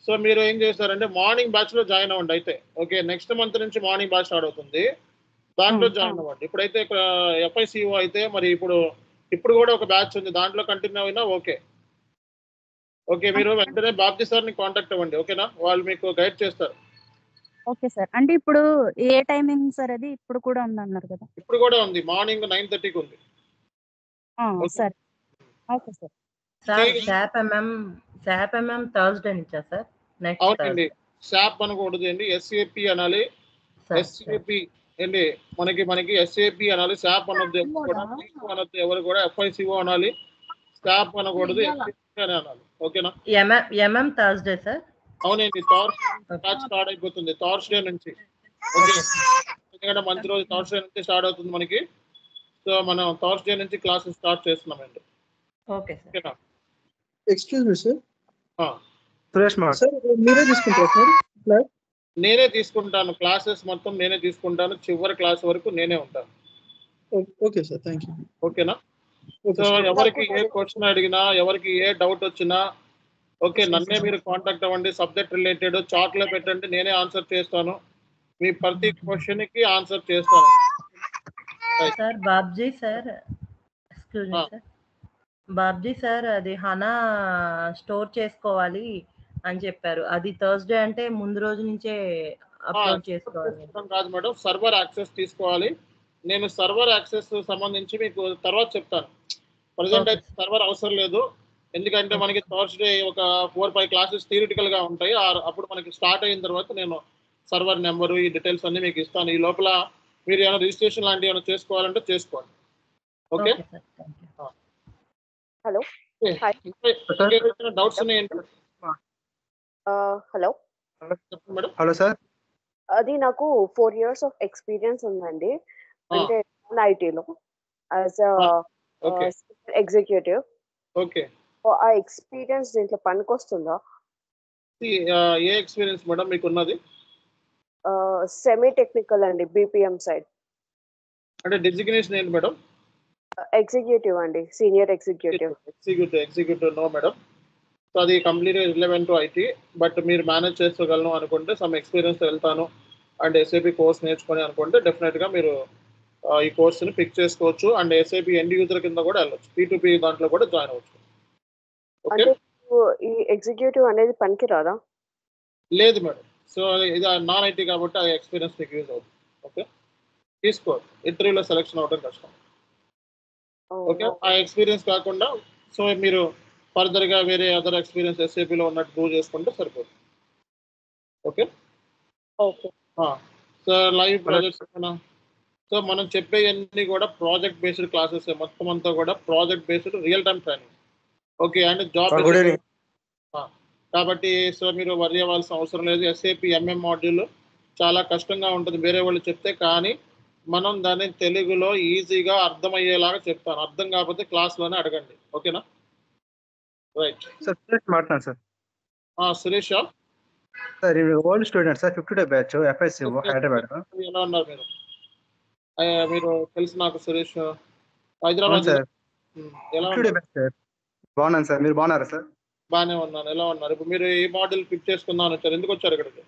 సో మీరు ఏం చేస్తారంటే మార్నింగ్ బ్యాచ్ లో జాయిన్ అవ్వండి అయితే. ఓకే, నెక్స్ట్ మంత్ నుంచి మార్నింగ్ బ్యాచ్ స్టార్ట్ అవుతుంది, దాంట్లో జాయిన్ అవ్వండి. ఇప్పుడైతే ఇక్కడ ఎఫ్ఐసిఓ అయితే మరి ఇప్పుడు కూడా ఒక బ్యాచ్ ఉంది, దాంట్లో కంటిన్యూ అయినా ఓకే. ఓకే, మీరు వెంటనే బాబ్జీ సార్ని కాంటాక్ట్ అవ్వండి. ఓకేనా? వాళ్ళు మీకు గైడ్ చేస్తారు. Okay sir. అంటే ఇప్పుడు ఏ టైమింగ్ సార్ అది? ఇప్పుడు కూడా ఉంది అన్నారు కదా? ఇప్పుడు కూడా ఉంది, మార్నింగ్ 9:30కి ఉంది. సరే, okay sir. SAP MM Thursday నుంచా సార్? అవునండి, శాప్ అనకూడదు అండి, ఎస్ఏపి అనాలి. ఎస్ఏపి అండి, మనకి ఎస్ఏపి అనాలి, శాప్ అనొద్దు ఎవరు కూడా. ఎఫ్ఐసిఓ అనాలి, శాప్ అనకూడదు, ఎస్ఏపి అని అనాలి. ఓకేనా? MM Thursday sir? అవునండి, థర్స్డే స్టార్ట్ అయిపోతుంది, థర్స్డే నుంచి. ఓకే, ఎందుకంటే మంచి రోజు థర్స్డే నుంచి స్టార్ట్ అవుతుంది మనకి. సో మనం థర్స్డే నుంచి క్లాసెస్ స్టార్ట్ చేస్తున్నామండి. ఓకే ఓకేనా? Excuse me sir. సార్ మీరే తీసుకుంటారా సార్? నేనే తీసుకుంటాను క్లాసెస్ మొత్తం, నేనే తీసుకుంటాను. చివరి క్లాస్ వరకు నేనే ఉంటాను. Okay sir, thank you. ఓకేనా? సో ఎవరికి ఏ క్వశ్చన్ అడిగినా, ఎవరికి ఏ డౌట్ వచ్చినా ఓకే, నన్నే మీరు కాంటాక్ట్ అవ్వండి. సబ్జెక్ట్ రిలేటెడ్ చాట్లో పెట్టండి, నేనే ఆన్సర్ చేస్తాను. మీ ప్రతి క్వశ్చన్ కి ఆన్సర్ చేస్తాను. Sir Babji sir, excuse me sir, Babji sir, అది హనా స్టోర్ చేసుకోవాలి, అని చెప్పారు. అది థర్స్‌డే అంటే ముందు రోజు నుంచే అప్‌లోడ్ చేసుకోవాలి. కాదు మేడం, సర్వర్ యాక్సెస్ తీసుకోవాలి. నేను సర్వర్ యాక్సెస్ సంబంధించి మీకు తర్వాత చెప్తాను. ప్రజెంట్ అయితే సర్వర్ అవసరం లేదు. ఎందుకంటే మనకి థర్స్‌డే ఒక 4-5 క్లాసెస్ థియరిటికల్ గా ఉంటాయి. అప్పుడు మనకి స్టార్ట్ అయిన తర్వాత నేను సర్వర్ నెంబరు ఈ డీటెయిల్స్ అన్ని మీకు ఇస్తాను. ఈ లోపల మీరు ఏమైనా రిజిస్ట్రేషన్ లాంటివి ఏమైనా చేసుకోవాలంటే చేసుకోండి. ఓకే. హలో. డౌట్స్ ఉన్నాయండి? హలో. చెప్పండి మేడం. Hello sir. అది నాకు 4 years ఆఫ్ ఎక్స్పీరియన్స్ ఉందండి. అంటే ఐటీలో యాజ్ ఎగ్జిక్యూటివ్. ఓకే. ఆ ఎక్స్పీరియన్స్ దీంట్లో పనికొస్తుందా? ఏ ఎక్స్పీరియన్స్ మేడం మీకు ఉన్నది? సెమీ టెక్నికల్ అండి, బీపీఎం సైడ్. అంటే డెసిగ్నేషన్ ఏంటి మేడం? ఎగ్జిక్యూటివ్ అండి, senior executive. Executive no madam. So అది కంప్లీట్గా రిలవెంట్ టు ఐటీ. బట్ మీరు మేనేజ్ చేసుకోగలను అనుకుంటే, సమ్ ఎక్స్పీరియన్స్ వెళ్తాను అండ్ ఎస్ఏపీ కోర్స్ నేర్చుకొని అనుకుంటే డెఫినెట్గా మీరు ఈ కోర్స్ని పిక్ చేసుకోవచ్చు. అండ్ ఎస్ఏపీ ఎండ్ యూజర్ కింద కూడా వెళ్ళొచ్చు, P2P దాంట్లో కూడా జాయిన్ అవ్వచ్చు. ఓకే. ఈ ఎగ్జిక్యూటివ్ అనేది పనికి రాదా? లేదు మేడం. సో ఇది నాన్ ఐటీ కాబట్టి ఆ ఎక్స్పీరియన్స్ మీకు యూజ్ అవుతుంది. ఓకే, తీసుకోవాలి. ఇంటర్వ్యూలో సెలెక్షన్ అవ్వడం కష్టం. ఓకే, ఆ ఎక్స్పీరియన్స్ కాకుండా సో మీరు ఫర్దర్గా వేరే అదర్ ఎక్స్పీరియన్స్ ఎస్ఏపీలో ఉన్నట్టు ప్రూవ్ చేసుకుంటే సరిపోతుంది. Okay. Okay. So live projects so మనం చెప్పేవన్నీ కూడా ప్రాజెక్ట్ బేస్డ్ క్లాసెస్, మొత్తం అంతా కూడా project based real time training. Okay. And job కాబట్టి సో మీరు వర్రీ అవ్వాల్సిన అవసరం లేదు. ఎస్ఏపీ ఎంఎం మాడ్యూల్ చాలా కష్టంగా ఉంటుంది వేరే వాళ్ళు చెప్తే, కానీ మనం దాన్ని తెలుగులో ఈజీగా అర్థమయ్యేలాగా చెప్తాను. అర్థం కాకపోతే క్లాస్లోనే అడగండి. ఓకేనా? Right sir. సురేష్ మాట్లాడుతున్నాను sir. Suresh sir, old student sir, 52 batch FSC Hyderabad. ఎలా ఉన్నారు మీరు? మీరు తెలుసు నాకు సురేష్, హైదరాబాద్ సార్. ఎలా 52 బ్యాచ్ సార్. బాగున్నాను సార్, మీరు బాగున్నారా సార్? బాగానే ఉన్నాను. ఎలా ఉన్నారు? ఇప్పుడు మీరు ఏ మోడల్ పిక్ చేసుకుందామని వచ్చారు? ఎందుకు వచ్చారు ఇక్కడికి?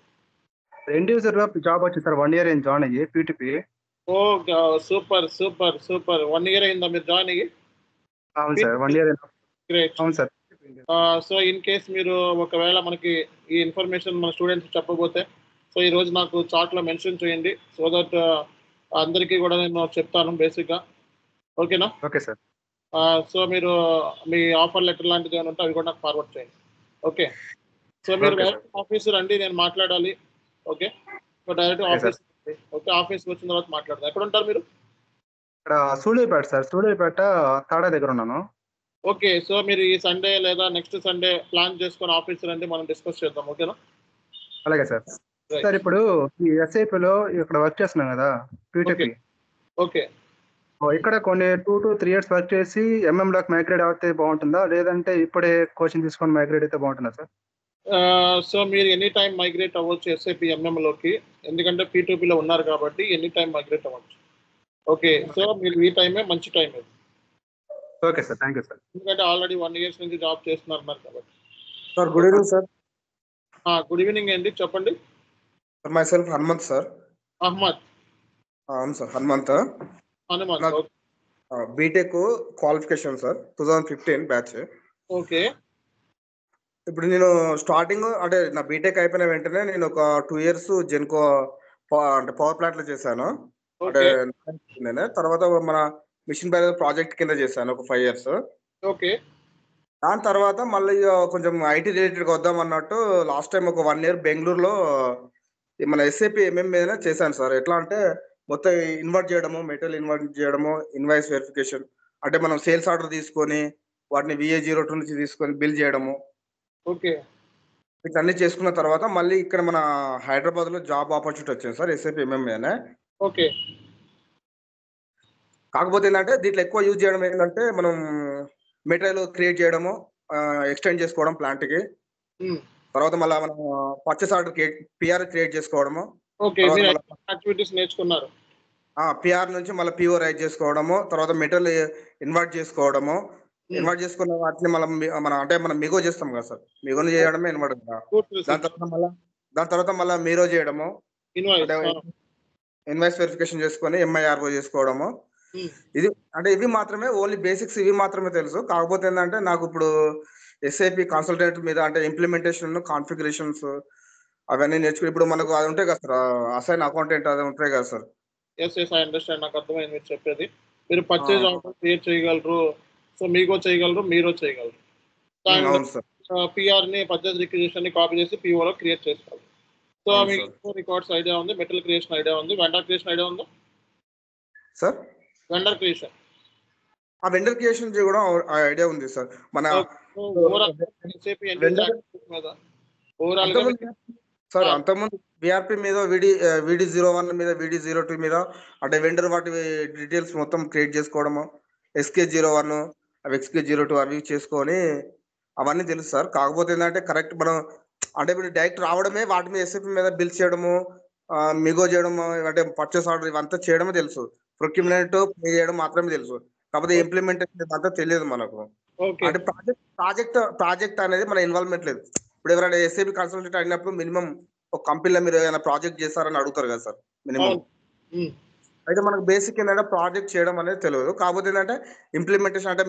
ఎండ్ యూజర్ లో జాబ్ వచ్చింది సార్, 1 year ఏం జాయిన్ అయ్యి P2P. ఓ సూపర్ సూపర్ సూపర్. 1 year అయిందా మీరు జాయిన్ అయ్యి? అవును సార్, 1 year. గ్రేట్. అవును సార్. సో ఇన్ కేస్ మీరు ఒకవేళ మనకి ఈ ఇన్ఫర్మేషన్ మన స్టూడెంట్స్ చెప్పబోతే, సో ఈ రోజు నాకు చాట్లో మెన్షన్ చేయండి. సో దట్ అందరికీ కూడా నేను చెప్తాను బేసిక్గా. ఓకేనా? Okay sir. సో మీరు మీ ఆఫర్ లెటర్ లాంటిది ఏమైనా ఉంటే అవి కూడా నాకు ఫార్వర్డ్ చేయండి. ఓకే. సో మీరు డైరెక్ట్ ఆఫీస్ రండి, నేను మాట్లాడాలి. Okay. So direct office. Okay, ఆఫీస్కి వచ్చిన తర్వాత మాట్లాడదాం. ఎక్కడ ఉంటారు మీరు? ఇక్కడ సూళ్ళూరుపేట సార్, సూళ్ళూరుపేట తాడా దగ్గర ఉన్నాను. ఓకే. సో మీరు ఈ సండే లేదా నెక్స్ట్ సండే ప్లాన్ చేసుకొని ఆఫీస్ రండి, మనం డిస్కస్ చేద్దాం. ఓకేనా? అలాగే సార్. సార్, ఇప్పుడు ఈ ఎస్ఐపిలో ఇక్కడ వర్క్ చేస్తున్నాం కదా, P2P. ఓకే. ఇక్కడ కొన్ని 2 to 3 years వర్క్ చేసి ఎంఎం లోకి మైగ్రేట్ అవుతే బాగుంటుందా, లేదంటే ఇప్పుడే కోచింగ్ తీసుకొని మైగ్రేట్ అయితే బాగుంటుందా సార్? సో మీరు ఎనీ టైం మైగ్రేట్ అవ్వచ్చు ఎస్ఐపి ఎంఎంలోకి, ఎందుకంటే P2Pలో ఉన్నారు కాబట్టి ఎనీ టైం మైగ్రేట్ అవ్వచ్చు. ఓకే. సో మీరు ఈ టైమే మంచి టైం ఇది. Okay sir, thank you sir. ఎందుకంటే ఆల్రెడీ 1 year నుంచి జాబ్ చేస్తున్నారు కాబట్టి. Sir, good evening sir. Good evening అండి, చెప్పండి. Sir, myself Hanumanth sir. Ahmed. అవును sir, Hanumanth. BTech qualification sir, 2015 batch. Okay. ఇప్పుడు నేను స్టార్టింగ్ అంటే నా బీటెక్ అయిపోయిన వెంటనే నేను ఒక 2 years జెన్కో అంటే పవర్ ప్లాంట్ లో చేశాను. అంటే నేను తర్వాత మన మిషన్ బై ప్రాజెక్ట్ కింద చేశాను ఒక 5 years. ఓకే. దాని తర్వాత మళ్ళీ కొంచెం ఐటీ రిలేటెడ్ వద్దాం అన్నట్టు లాస్ట్ టైం ఒక 1 year బెంగళూరులో మన ఎస్ఏపీ ఎంఎం మీద చేశాను సార్. ఎట్లా అంటే మొత్తం ఇన్వర్ట్ చేయడము, మెటీరియల్ ఇన్వర్ట్ చేయడము, ఇన్వాయిస్ వెరిఫికేషన్, అంటే మనం సేల్స్ ఆర్డర్ తీసుకొని వాటిని VA02 నుంచి తీసుకొని బిల్ చేయడము. ఓకే. ఇట్లన్నీ చేసుకున్న తర్వాత మళ్ళీ ఇక్కడ మన హైదరాబాద్ లో జాబ్ ఆపర్చునిటీ వచ్చింది సార్ ఎస్ఏపీ ఎంఎంఏనే. ఓకే. కాకపోతే ఏంటంటే దీంట్లో ఎక్కువ యూజ్ చేయడం ఏంటంటే మనం మెటీరియల్ క్రియేట్ చేయడము, ఎక్స్టెండ్ చేసుకోవడం ప్లాంట్ కి, తర్వాత మళ్ళీ మనం పర్చేస్ ఆర్డర్ పిఆర్ క్రియేట్ చేసుకోవడము. ఓకే. యాక్టివిటీస్ నేర్చుకున్నారు. పిఆర్ నుంచి మళ్ళీ పిఓ రైట్ చేసుకోవడము, తర్వాత మెటీరియల్ ఇన్వర్ట్ చేసుకోవడము, ఇన్వర్ట్ చేసుకున్న వాటిని మనం అంటే మనం మిగో చేస్తాం కదా సార్, మిగోని చేయడమే ఇన్వర్ట్ కదా. దాని తర్వాత మళ్ళీ మీరో చేయడము, ఇన్వాయిస్ వెరిఫికేషన్ చేసుకొని MIRO చేసుకోవడము. ఇది అంటే ఇవి మాత్రమే, ఓన్లీ బేసిక్స్ ఇవి మాత్రమే తెలుసు. కాకపోతే ఏంటంటే నాకు ఇప్పుడు ఎస్ఐపి కన్సల్టెంట్ మీద అంటే ఇంప్లిమెంటేషన్ కాన్ఫిగరేషన్స్ అవన్నీ నేర్చుకుని ఇప్పుడు మనకు అది ఉంటాయి కదా సార్, అసైన్ అకౌంటెంట్ అది ఉంటాయి కదా sir. Yes yes I understand, నాకు అర్థమైంది మీరు చెప్పేది. మీరు పర్చేజ్ ఆర్డర్ క్రియేట్ చేయగలరు, సో మీకో చేయగలరు, మీరు చేయగలరు. అవును సార్. పిఆర్ ని పర్చేజ్ రిక్విజిషన్ ని కాపీ చేసి పిఓలో క్రియేట్ చేసుకోవాలి. సో మీకు రికార్డ్స్ ఐడియా ఉంది, మెటల్ క్రియేషన్ ఐడియా ఉంది, వెండర్ క్రియేషన్ ఐడియా ఉందా సార్? వెండర్ క్రియేషన్, ఆ వెండర్ క్రియేషన్ కూడా ఐడియా ఉంది సార్. మన సార్ అంతకుముందు విఆర్పి మీద VD01 మీద VD02 మీద అంటే వెండర్ వాటి డీటెయిల్స్ మొత్తం క్రియేట్ చేసుకోవడము, SK01 అవి XK02 అవి చేసుకొని అవన్నీ తెలుసు సార్. కాకపోతే ఏంటంటే కరెక్ట్ మనం అంటే ఇప్పుడు డైరెక్ట్ రావడమే వాటి మీద ఎస్ఐపి మీద బిల్ చేయడము, మిగో చేయడము, అంటే పర్చేస్ ఆర్డర్ ఇవంతా చేయడమే తెలుసు. ప్రొక్యూర్మెంట్ పే చేయడం మాత్రమే తెలుసు. కాకపోతే ఇంప్లిమెంటేషన్ ఇదంతా తెలియదు మనకు. అంటే ప్రాజెక్ట్ అనేది మన ఇన్వాల్వ్మెంట్ లేదు. ఇప్పుడు ఎవరైనా ఎస్ఐపి కన్సల్టెంట్ అయినప్పుడు మినిమం ఒక కంపెనీలో మీరు ఏదైనా ప్రాజెక్ట్ చేస్తారని అడుగుతారు కదా సార్ మినిమం. అయితే మనకు బేసిక్ ఏంటంటే ప్రాజెక్ట్ చేయడం అనేది తెలియదు. కాకపోతే ఏంటంటే ఇంప్లిమెంటేషన్ అంటే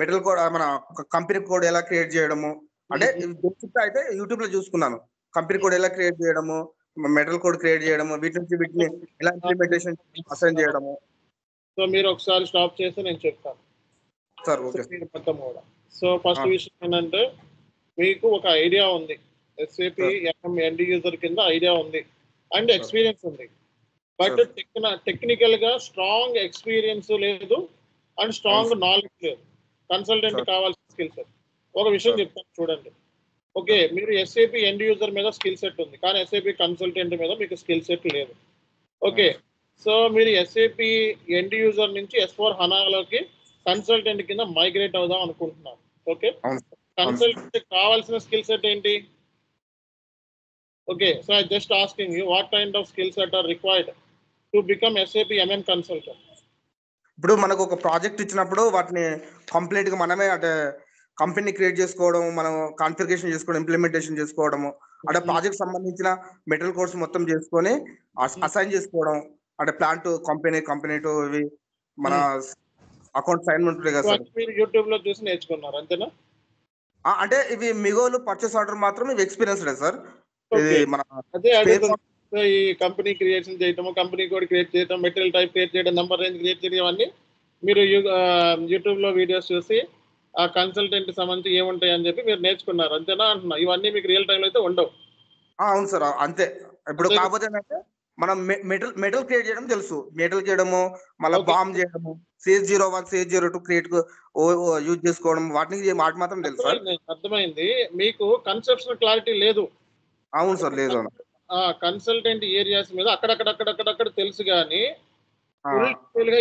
మెటల్ కోడ్, మన కంపెనీ కోడ్ ఎలా క్రియేట్ చేయడము, అంటే బేసిక్ అయితే యూట్యూబ్ లో చూసుకున్నాను. కంపెనీ కోడ్ ఎలా క్రియేట్ చేయడము, మెటల్ కోడ్ క్రియేట్ చేయడము, వీటిని ఎలా ఇంప్లిమెంటేషన్ అసైన్ చేయడము. సో మీరు ఒకసారి స్టాప్ చేసి నేను చెప్తాను సార్. ఓకే మొత్తం కూడా. సో ఫస్ట్ విషయం ఏంటంటే మీకు ఒక ఐడియా ఉంది, ఎస్ఏపి ఎండ్ యూజర్ కింద ఐడియా ఉంది అండ్ ఎక్స్పీరియన్స్ ఉంది. బట్ టెక్నికల్ గా స్ట్రాంగ్ ఎక్స్పీరియన్స్ లేదు అండ్ స్ట్రాంగ్ నాలెడ్జ్ లేదు. కన్సల్టెంట్ కావాల్సిన స్కిల్ సెట్. ఒక విషయం చెప్తాను చూడండి. ఓకే, మీరు ఎస్ఏపి ఎండ్ యూజర్ మీద స్కిల్ సెట్ ఉంది, కానీ ఎస్ఏపి కన్సల్టెంట్ మీద మీకు స్కిల్ సెట్ లేదు. ఓకే, సో మీరు ఎస్ఏపి ఎండ్ యూజర్ నుంచి S4 హనాలోకి కన్సల్టెంట్ కింద మైగ్రేట్ అవుదాం అనుకుంటున్నారు. ఓకే, కన్సల్టెంట్ కావాల్సిన స్కిల్ సెట్ ఏంటి? Okay, so I just asking you what kind of skill set are required to become SAP MM consultant? ఇప్పుడు మనకు ఒక ప్రాజెక్ట్ ఇచ్చినప్పుడు వాటిని కంప్లీట్ గా మనమే అంటే కంపెనీ క్రియేట్ చేసుకోవడం, మనం కాన్ఫిగరేషన్ చేసుకోవడం, ఇంప్లిమెంటేషన్ చేసుకోవడము, అంటే ప్రాజెక్ట్ సంబంధించిన మెటీరియల్ కోర్స్ మొత్తం చేసుకొని అసైన్ చేసుకోవడం, అంటే ప్లాన్ టు కంపెనీ టు ఇవి మన అకౌంట్ అసైన్మెంట్ ఉంటాయి కదా సార్. మీరు యూట్యూబ్ లో చూసి నేర్చుకున్నారు అంతేనా? అంటే ఇవి మిగోలు పర్చేస్ ఆర్డర్ మాత్రం ఇవి ఎక్స్పీరియన్స్ లేదు సార్. ఇది మన అదే ఈ కంపెనీ క్రియేషన్ చేయటం, కంపెనీ కోడ్ క్రియేట్ చేయడం, మెటీరియల్ టైప్ క్రియేట్ చేయడం, నంబర్ రేంజ్ క్రియేట్ చేయడం, అన్ని మీరు యూట్యూబ్ లో వీడియోస్ చూసి ఆ కన్సల్టెంట్ సంబంధించి ఏముంటాయి అని చెప్పి మీరు నేర్చుకున్నారు అంతేనా అంటున్నా. ఇవన్నీ మీకు రియల్ టైంలో అయితే ఉండవు. అవును సార్ అంతే. ఇప్పుడు కాకపోతే ఏంటంటే మనం మెటల్ క్రియేట్ చేయడం తెలుసు, మెటల్ చేయడము, మళ్ళీ బాంబ్ చేయడము, CH01 CH02 క్రియేట్ యూజ్ చేసుకోవడం, వాటి మాత్రం తెలుసు సార్. అర్థమైంది. మీకు కన్సెప్షన్ క్లారిటీ లేదు. అవును సార్, లేదు. కన్సల్టెంట్ ఏరియాస్ మీద అక్కడక్కడ తెలుసు కానీ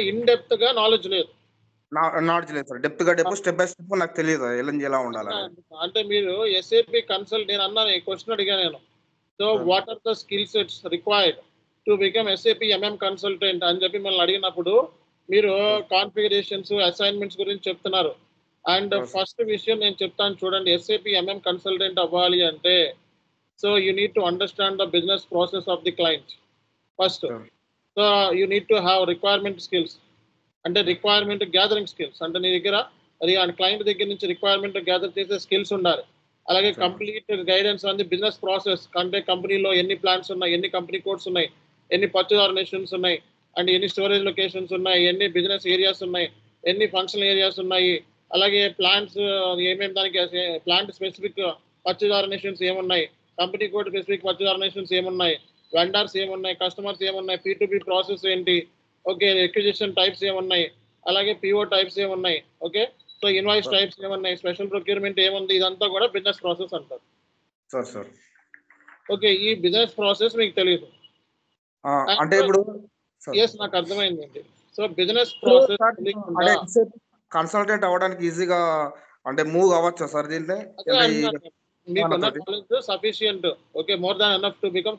ఇన్ డెప్త్ గా నాలెడ్జ్ లేదు. నాలెడ్జ్ లేదు sir. Depth step by step నాకు తెలియదు ఎలా ఉండాలి. అంటే మీరు ఎస్ఏపి కన్సల్ట్ నేను అన్నాను, క్వశ్చన్ అడిగా నేను. So what are the skill sets required to become SAP MM consultant అని చెప్పి మిమ్మల్ని అడిగినప్పుడు మీరు కాన్ఫిగరేషన్స్, అసైన్మెంట్స్ గురించి చెప్తున్నారు. అండ్ ఫస్ట్ విషయం నేను చెప్తాను చూడండి, ఎస్ఏపి MM కన్సల్టెంట్ అవ్వాలి అంటే so you need to understand the business process of the client first. So you need to have requirement skills, అంటే రిక్వైర్మెంట్ గ్యాదరింగ్ స్కిల్స్, అంటే నీ దగ్గర అది క్లయింట్ దగ్గర నుంచి రిక్వైర్మెంట్ గ్యాదర్ చేసే స్కిల్స్ ఉండాలి. అలాగే complete guidance on the business process, అంటే కంపెనీలో ఎన్ని ప్లాన్స్ ఉన్నాయి, ఎన్ని కంపెనీ కోడ్స్ ఉన్నాయి, ఎన్ని పర్చేజ్ ఆర్గనైజేషన్స్ ఉన్నాయి, అండ్ ఎన్ని స్టోరేజ్ లొకేషన్స్ ఉన్నాయి, ఎన్ని బిజినెస్ ఏరియాస్ ఉన్నాయి, ఎన్ని ఫంక్షనల్ ఏరియాస్ ఉన్నాయి, అలాగే ప్లాంట్స్ ఏమేమి దానికి ప్లాంట్ స్పెసిఫిక్ పర్చేజ్ ఆర్గనైజేషన్స్ ఏమున్నాయి, company code specific purchase organisations ఏమున్నాయి, వెండర్స్ ఏమున్నాయి, కస్టమర్స్ ఏమున్నాయి, P2P ప్రాసెస్ ఏంటి, ఓకే ఎక్విజిషన్ టైప్స్ ఏమున్నాయి, అలాగే PO టైప్స్ ఏమున్నాయి, ఓకే సో ఇన్వాయిస్ టైప్స్ ఏమున్నాయి, స్పెషల్ ప్రొక్యూర్మెంట్ ఏముంది, ఇదంతా కూడా బిజినెస్ ప్రాసెస్ అంటారు. ఓకే, ఈ బిజినెస్ ప్రాసెస్ మీకు తెలియదు అంటే ఇప్పుడు నాకు అర్థమైందండి. సో బిజినెస్ ప్రాసెస్ కన్సల్టెంట్ అవ్వడానికి ఈజీగా అంటే మూవ్ అవ్వచ్చా సార్ దీంట్లో? మీకున్న knowledge sufficient, okay, more than enough to become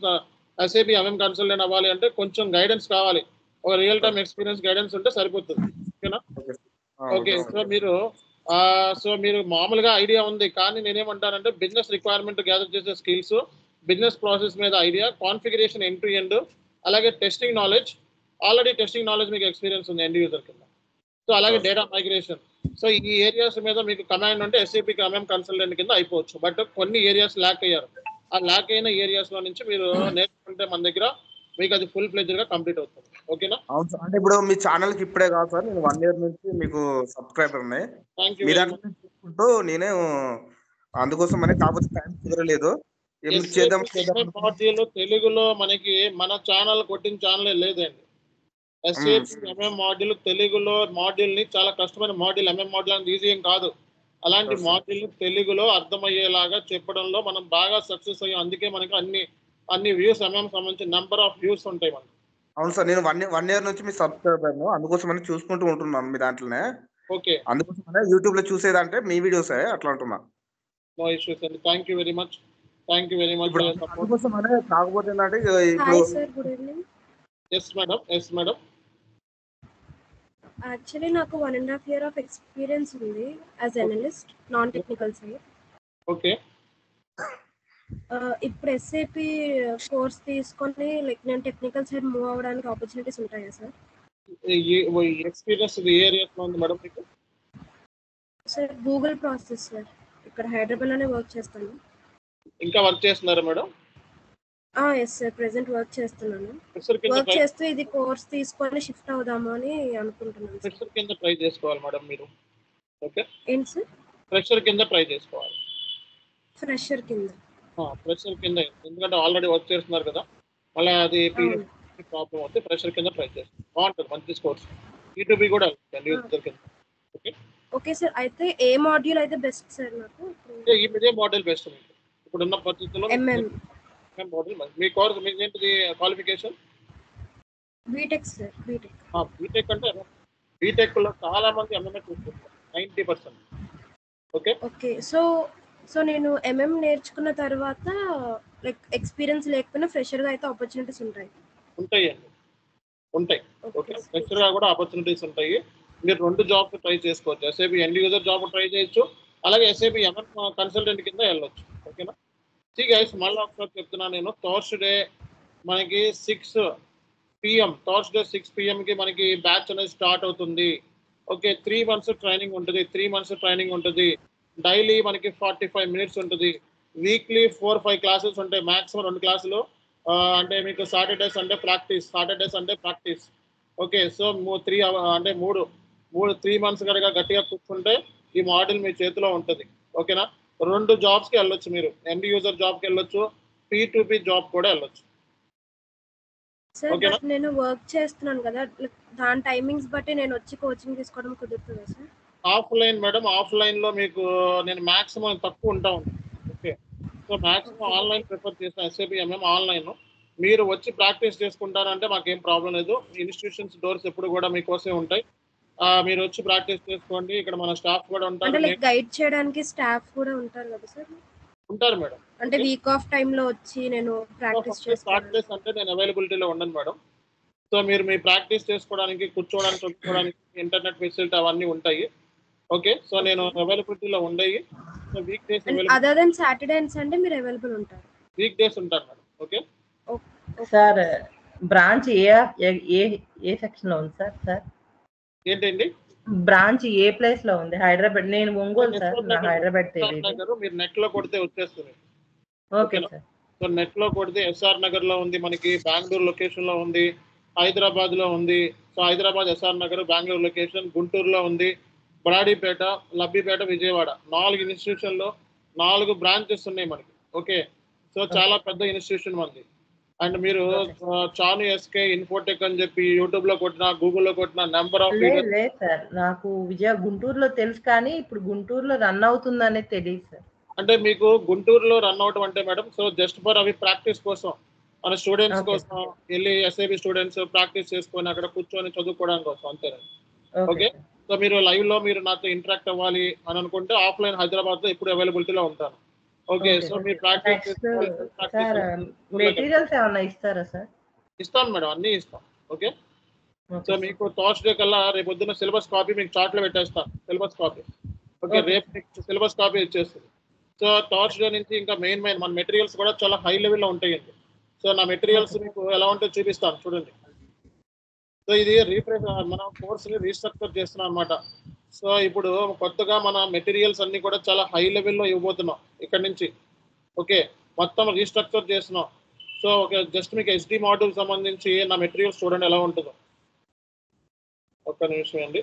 SAP MM consultant అవ్వాలి అంటే కొంచెం గైడెన్స్ కావాలి, ఒక రియల్ టైమ్ ఎక్స్పీరియన్స్ గైడెన్స్ ఉంటే సరిపోతుంది. ఓకేనా? ఓకే, సో మీరు మామూలుగా ఐడియా ఉంది, కానీ నేనేమంటానంటే బిజినెస్ రిక్వైర్మెంట్ గ్యాదర్ చేసే స్కిల్స్, బిజినెస్ ప్రాసెస్ మీద idea, configuration end to end, అలాగే testing knowledge, already testing knowledge మీకు ఎక్స్పీరియన్స్ ఉంది ఎండ్ యూజర్ కింద. సో అలాగే డేటా మైగ్రేషన్, సో ఈ ఏరియాస్ మీద మీకు కమాండ్ ఉంటే ఎస్ఏపి ఎంఎం కన్సల్టెంట్ కింద అయిపోవచ్చు. బట్ కొన్ని ఏరియాస్ ల్యాక్ అయ్యారు. ఆ ల్యాక్ అయిన ఏరియాస్ లో నుంచి మీరు నేర్చుకుంటే మన దగ్గర మీకు అది ఫుల్ ఫ్లెడ్జ్డ్ గా కంప్లీట్ అవుతుంది. ఓకేనా? అవును సార్. అంటే ఇప్పుడు మీ ఛానల్ కి ఇప్పుడే కాదు సార్, నేను 1 ఇయర్ నుంచి మీకు సబ్స్క్రైబర్ ఉన్నాయి. థ్యాంక్ యూ మీ వెరీ దాంట్లో మచ్. నుంచి చూసుకుంటూ నేనే అందుకోసమనే, కాకపోతే టైం కుదరలేదు. చేద్దాం మాడ్యూల్ తెలుగులో మనకి మన ఛానల్ కొట్టిన ఛానలే లేదండి. ఎస్ఏపి ఎంఎం మాడ్యూల్ తెలుగులో మాడ్యూల్ ని చాలా కష్టమైన మాడ్యూల్. ఎంఎం మాడ్యూల్ అనేది ఈజీ ఏం కాదు. అలాంటి మాడ్యూల్ తెలుగులో అర్థమయ్యేలాగా చెప్పడంలో మనం బాగా సక్సెస్ అయ్యాం. అందుకే మనకి అన్ని వ్యూస్ ఎంఎం సంబంధించిన నెంబర్ ఆఫ్ వ్యూస్ ఉంటాయి మనకి. అవును సార్, నేను 1 ఇయర్ నుంచి మీ సబ్స్క్రైబర్, అందుకోసమని చూసుకుంటూ ఉంటున్నాను మీ దాంట్లోనే. ఓకే, అందుకోసమనే యూట్యూబ్ లో చూసేదంటే మీ వీడియోసే అట్లా అంటున్నా. నో ఇష్యూస్ అండి. Thank you very much. Thank you very much for your support. అందుకోసమనే, కాకపోతే ఏంటంటే ఇప్పుడు hi sir, good evening. Yes madam, yes madam. Actually నాకు 1.5 year ఆఫ్ ఎక్స్పీరియన్స్ ఉంది as analyst, non technical side. Okay, ఇప్పుడు SAP course తీసుకొని like నేను technical side move అవ్వడానికి ఆపర్చునిటీస్ ఉంటాయా సార్? ఎక్స్పీరియన్స్ ఏ ఏరియాస్ లో ఉంది మేడం మీకు? సార్ గూగుల్ ప్రాసెస్ సార్, ఇక్కడ హైదరాబాద్లోనే వర్క్ చేస్తాను. ఇంకా వర్క్ చేస్తున్నారా madam? Yes sir, present work చేస్తున్నాను. ఫ్రెషర్ కింద వర్క్ చేస్తూ ఇది కోర్స్ తీసుకొని షిఫ్ట్ అవుదాము అని అనుకుంటున్నాను. ఫ్రెషర్ కింద ట్రై చేసుకోవాలి మేడం మీరు. ఓకే, ఏంటి సార్? ఫ్రెషర్ కింద ట్రై చేసుకోవాలి. ఫ్రెషర్ కింద? ఫ్రెషర్ కింద, ఎందుకంటే ఆల్రెడీ వర్క్ చేస్తున్నారు కదా, మళ్ళీ అది ప్రాబ్లం అవుతుంది. ఫ్రెషర్ కింద ట్రై చేస్తారు, బాగుంటుంది, మంచి కోర్స్. E2B కూడా కింద. Okay, okay sir. అయితే ఏ మాడ్యూల్ అయితే బెస్ట్ సార్ నాకు? ఇదే మోడల్ బెస్ట్ మీకు ఇప్పుడున్న పరిస్థితుల్లో. మోడల్ మీ కోర్స్ మీకు ఏంటిది క్వాలిఫికేషన్? BTech sir. బీటెక్ అంటే బీటెక్ లో చాలా మంది ఎంఎంఏ చూసుకుంటారు, 90%. Okay okay. సో నేను ఎంఎం నేర్చుకున్న తర్వాత లైక్ ఎక్స్పీరియన్స్ లేకపోయినా ఫ్రెషర్ గా అయితే ఆపర్చునిటీస్ ఉంటాయండి. ఉంటాయి. ఓకే, ఫ్రెషర్ గా కూడా ఆపర్చునిటీస్ ఉంటాయి. మీరు 2 జాబ్స్ ట్రై చేసుకోవచ్చు. SAP end user job try చేయొచ్చు, అలాగే ఎస్ఏపి ఎంఎం కన్సల్టెంట్ కింద వెళ్ళొచ్చు. ఓకేనా? గైస్, మళ్ళీ ఒకసారి చెప్తున్నాను నేను, థర్స్డే మనకి 6 PM, థర్స్డే 6 PM కి మనకి బ్యాచ్ అనేది స్టార్ట్ అవుతుంది. ఓకే, 3 months ట్రైనింగ్ ఉంటుంది. డైలీ మనకి 45 minutes ఉంటుంది. వీక్లీ 4-5 క్లాసెస్ ఉంటాయి, మాక్సిమం 2 క్లాసులు. అంటే మీకు Saturday Sunday practice. Okay, so 3 months కనుక గట్టిగా కూర్చుంటే ఈ మోడల్ మీ చేతిలో ఉంటుంది. ఓకేనా? 2 జాబ్స్కి వెళ్ళొచ్చు మీరు. ఎండ్ యూజర్ జాబ్కి వెళ్ళొచ్చు, P2P జాబ్ కూడా వెళ్ళొచ్చు. సార్ నేను వర్క్ చేస్తున్నాను కదా, దాని టైమింగ్స్ బట్టి నేను వచ్చి కోచింగ్ తీసుకోవడం కుదురుతుందా సార్? ఆఫ్లైన్ మేడం, ఆఫ్లైన్ లో మీకు నేను మాక్సిమం తక్కువ ఉంటా. Okay, so maximum online prefer చేస్తాను. SAP MM online. మీరు వచ్చి ప్రాక్టీస్ చేసుకుంటారంటే మాకేం ప్రాబ్లం లేదు. ఇన్స్టిట్యూషన్స్ డోర్స్ ఎప్పుడు కూడా మీకోసమే ఉంటాయి. మీరు వచ్చి ప్రాక్టీస్ చేసుకోండి. ఇక్కడ మన స్టాఫ్ కూడా ఉంటారు. గైడ్ చేయడానికి స్టాఫ్ కూడా ఉంటారు కదా సార్? ఉంటారు మేడం. అంటే వీక్ ఆఫ్ టైమ్ లో వచ్చి నేను ప్రాక్టీస్ చేసుకోవడానికి అంటే నేను అవైలబిలిటీలో ఉండను మేడం. సో మీరు మీ ప్రాక్టీస్ చేసుకోవడానికి, కూర్చోవడానికి, చదువుకోవడానికి ఇంటర్నెట్ ఫెసిలిటీ అవన్నీ ఉంటాయి. ఓకే, సో నేను అవైలబిలిటీలో ఉండయి. So week days other than Saturday and Sunday మీరు అవైలబుల్ ఉంటారు? వీక్ డేస్ ఉంటారు మేడం. ఓకే సార్, బ్రాంచ్ ఏ సెక్షన్ లో ఉంది సార్? ఏంటండి బ్రాంచ్ ఏ ప్లేస్ లో ఉంది? హైదరాబాద్. నేను ఒంగోలు సార్, నాకు హైదరాబాద్ తెలియదు. మీరు నెట్ లో కొడితే వచ్చేస్తుంది. Okay sir. సో నెట్ లో కొడితే ఎస్ఆర్ నగర్ లో ఉంది, మనకి బెంగళూరు లొకేషన్ లో ఉంది, హైదరాబాద్ లో ఉంది. సో హైదరాబాద్, ఎస్ఆర్ నగర్, బెంగళూరు లొకేషన్, గుంటూరులో ఉంది, బ్రాడీపేట, లబ్బిపేట, విజయవాడ. 4 ఇన్స్టిట్యూషన్లో 4 బ్రాంచెస్ ఉన్నాయి మనకి. ఓకే, సో చాలా పెద్ద ఇన్స్టిట్యూషన్ మనది. అండ్ మీరు చాను ఎస్కే ఇన్ఫోటెక్ అని చెప్పి యూట్యూబ్ లో కొట్టినా, గూగుల్లో కొట్టినా నెంబర్ ఆఫ్ లేదు సార్, నాకు గుంటూరులో తెలుసు, కానీ ఇప్పుడు గుంటూరులో రన్ అవుతుందనే తెలియదు సార్. అంటే మీకు గుంటూరులో రన్ అవటం అంటే మేడం, సో జస్ట్ ఫర్ అవి ప్రాక్టీస్ కోసం, మన స్టూడెంట్స్ కోసం వెళ్ళి ఎస్ఐబి స్టూడెంట్స్ ప్రాక్టీస్ చేసుకొని అక్కడ కూర్చొని చదువుకోవడానికి కోసం అంతేనండి. ఓకే, సో మీరు లైవ్ లో మీరు నాతో ఇంటరాక్ట్ అవ్వాలి అని అనుకుంటే ఆఫ్లైన్ హైదరాబాద్ లో ఎప్పుడు అవైలబిలిటీలో ఉంటాను. ఓకే, సో మీరు ప్రాక్టీస్ మెటీరియల్స్ ఏమన్నా ఇస్తారా సార్? ఇస్తాం మేడం, అన్ని ఇస్తాం. ఓకే, సో మీకు థర్స్డే కల్లా రేపు పొద్దున్న సిలబస్ కాపీ మీకు చార్ట్ లో పెట్టేస్తాను. Syllabus copy. ఓకే, రేపు సిలబస్ కాపీ వచ్చేస్తుంది. సో థర్స్డే నుంచి ఇంకా మెయిన్ మన మెటీరియల్స్ కూడా చాలా హై లెవెల్లో ఉంటాయండి. సో నా మెటీరియల్స్ మీకు ఎలా ఉంటే చూపిస్తాను చూడండి. సో ఇది మన కోర్స్ ని రీస్ట్రక్చర్ చేస్తున్నాం అనమాట. సో ఇప్పుడు కొత్తగా మన మెటీరియల్స్ అన్ని కూడా చాలా హై లెవెల్లో ఇవ్వబోతున్నాం ఇక్కడ నుంచి. ఓకే, మొత్తం రీస్ట్రక్చర్ చేస్తున్నాం. సో ఓకే, జస్ట్ మీకు SD మాడ్యూల్ సంబంధించి నా మెటీరియల్స్ చూడండి ఎలా ఉంటుందో. ఒక్క నిమిషం అండి.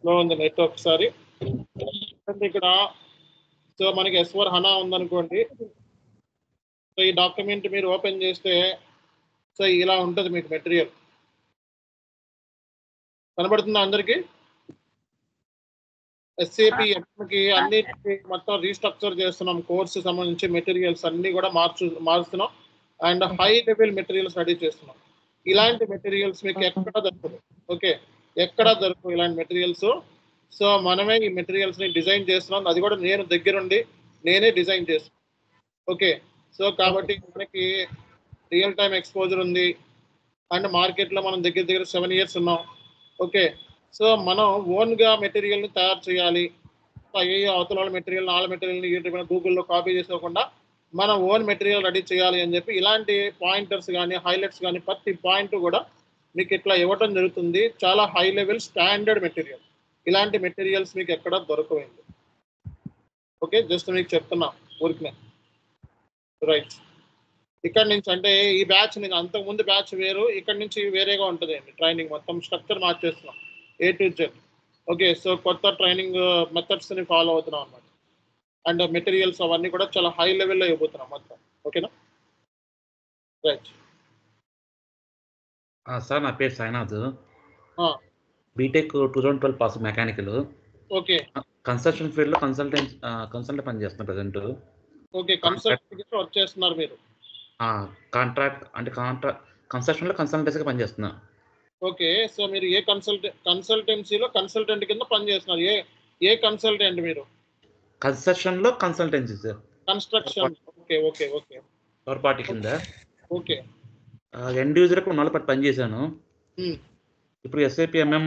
లో ఉంది నెట్ ఒకసారి ఇక్కడ. సో మనకి S4 HANA ఉందనుకోండి. సో ఈ డాక్యుమెంట్ మీరు ఓపెన్ చేస్తే సో ఇలా ఉంటుంది మీకు మెటీరియల్. కనబడుతుందా అందరికి? SAP కి అన్నిటికీ మొత్తం రీస్ట్రక్చర్ చేస్తున్నాం. కోర్సు సంబంధించి మెటీరియల్స్ అన్ని కూడా మారుస్తున్నాం and high level materials ready చేస్తున్నాం. ఇలాంటి మెటీరియల్స్ మీకు ఎక్కడ దొరకదు. ఓకే, ఎక్కడ దొరకవు ఇలాంటి మెటీరియల్స్. సో మనమే ఈ మెటీరియల్స్ ని డిజైన్ చేస్తున్నాం. అది కూడా నేను దగ్గరుండి నేనే డిజైన్ చేస్తున్నాను. ఓకే, సో కాబట్టి మనకి రియల్ టైం ఎక్స్పోజర్ ఉంది అండ్ మార్కెట్లో మనం దగ్గర 7 years ఉన్నాం. ఓకే, సో మనం ఓన్గా మెటీరియల్ని తయారు చేయాలి. ఏ అవతల వాళ్ళ మెటీరియల్ వాళ్ళ మెటీరియల్ని యూట్యూబ్ గూగుల్లో కాపీ చేసుకోకుండా మన ఓన్ మెటీరియల్ రెడీ చేయాలి అని చెప్పి ఇలాంటి పాయింటర్స్ కానీ హైలైట్స్ కానీ ప్రతి పాయింట్ కూడా మీకు ఇట్లా ఇవ్వటం జరుగుతుంది. చాలా హై లెవెల్ స్టాండర్డ్ మెటీరియల్. ఇలాంటి మెటీరియల్స్ మీకు ఎక్కడ దొరకవండి. ఓకే, జస్ట్ మీకు చెప్తున్నా ఊరికనే. రైట్, ఇక్కడ నుంచి అంటే ఈ బ్యాచ్ నుంచి అంతకుముందు బ్యాచ్ వేరు, ఇక్కడ నుంచి వేరేగా ఉంటుంది అండి. ట్రైనింగ్ మొత్తం స్ట్రక్చర్ మార్చేస్తున్నాం A to Z. Okay, so కొత్త ట్రైనింగ్ మెథడ్స్ని ఫాలో అవుతున్నాం అన్నమాట. అండ్ మెటీరియల్స్ అవన్నీ కూడా చాలా హై లెవెల్లో ఇవ్వబోతున్నాం మొత్తం. ఓకేనా? రైట్. సార్ నా పేరు Sainath. BTech 2012 pass mechanical. Okay, construction ఫీల్డ్లో కన్సల్టెంట్ పనిచేస్తున్నా ప్రజెంట్. ఓకే, కన్సల్టెంట్ వర్క్ చేస్తున్నారు మీరు? కాంట్రాక్ట్ అంటే కన్స్ట్రక్షన్లో కన్సల్టెన్సీగా పనిచేస్తున్నా. ఓకే, సో మీరు ఏ కన్సల్టెన్సీలో కన్సల్టెంట్ కింద పనిచేస్తున్నారు? ఏ కన్సల్టెంట్ మీరు? కన్స్ట్రక్షన్లో consultancy sir. Construction. Okay okay okay, third party కింద. ఓకే, ఎండ్ యూజర్కి 4 పాటు పనిచేశాను. ఇప్పుడు SAP MM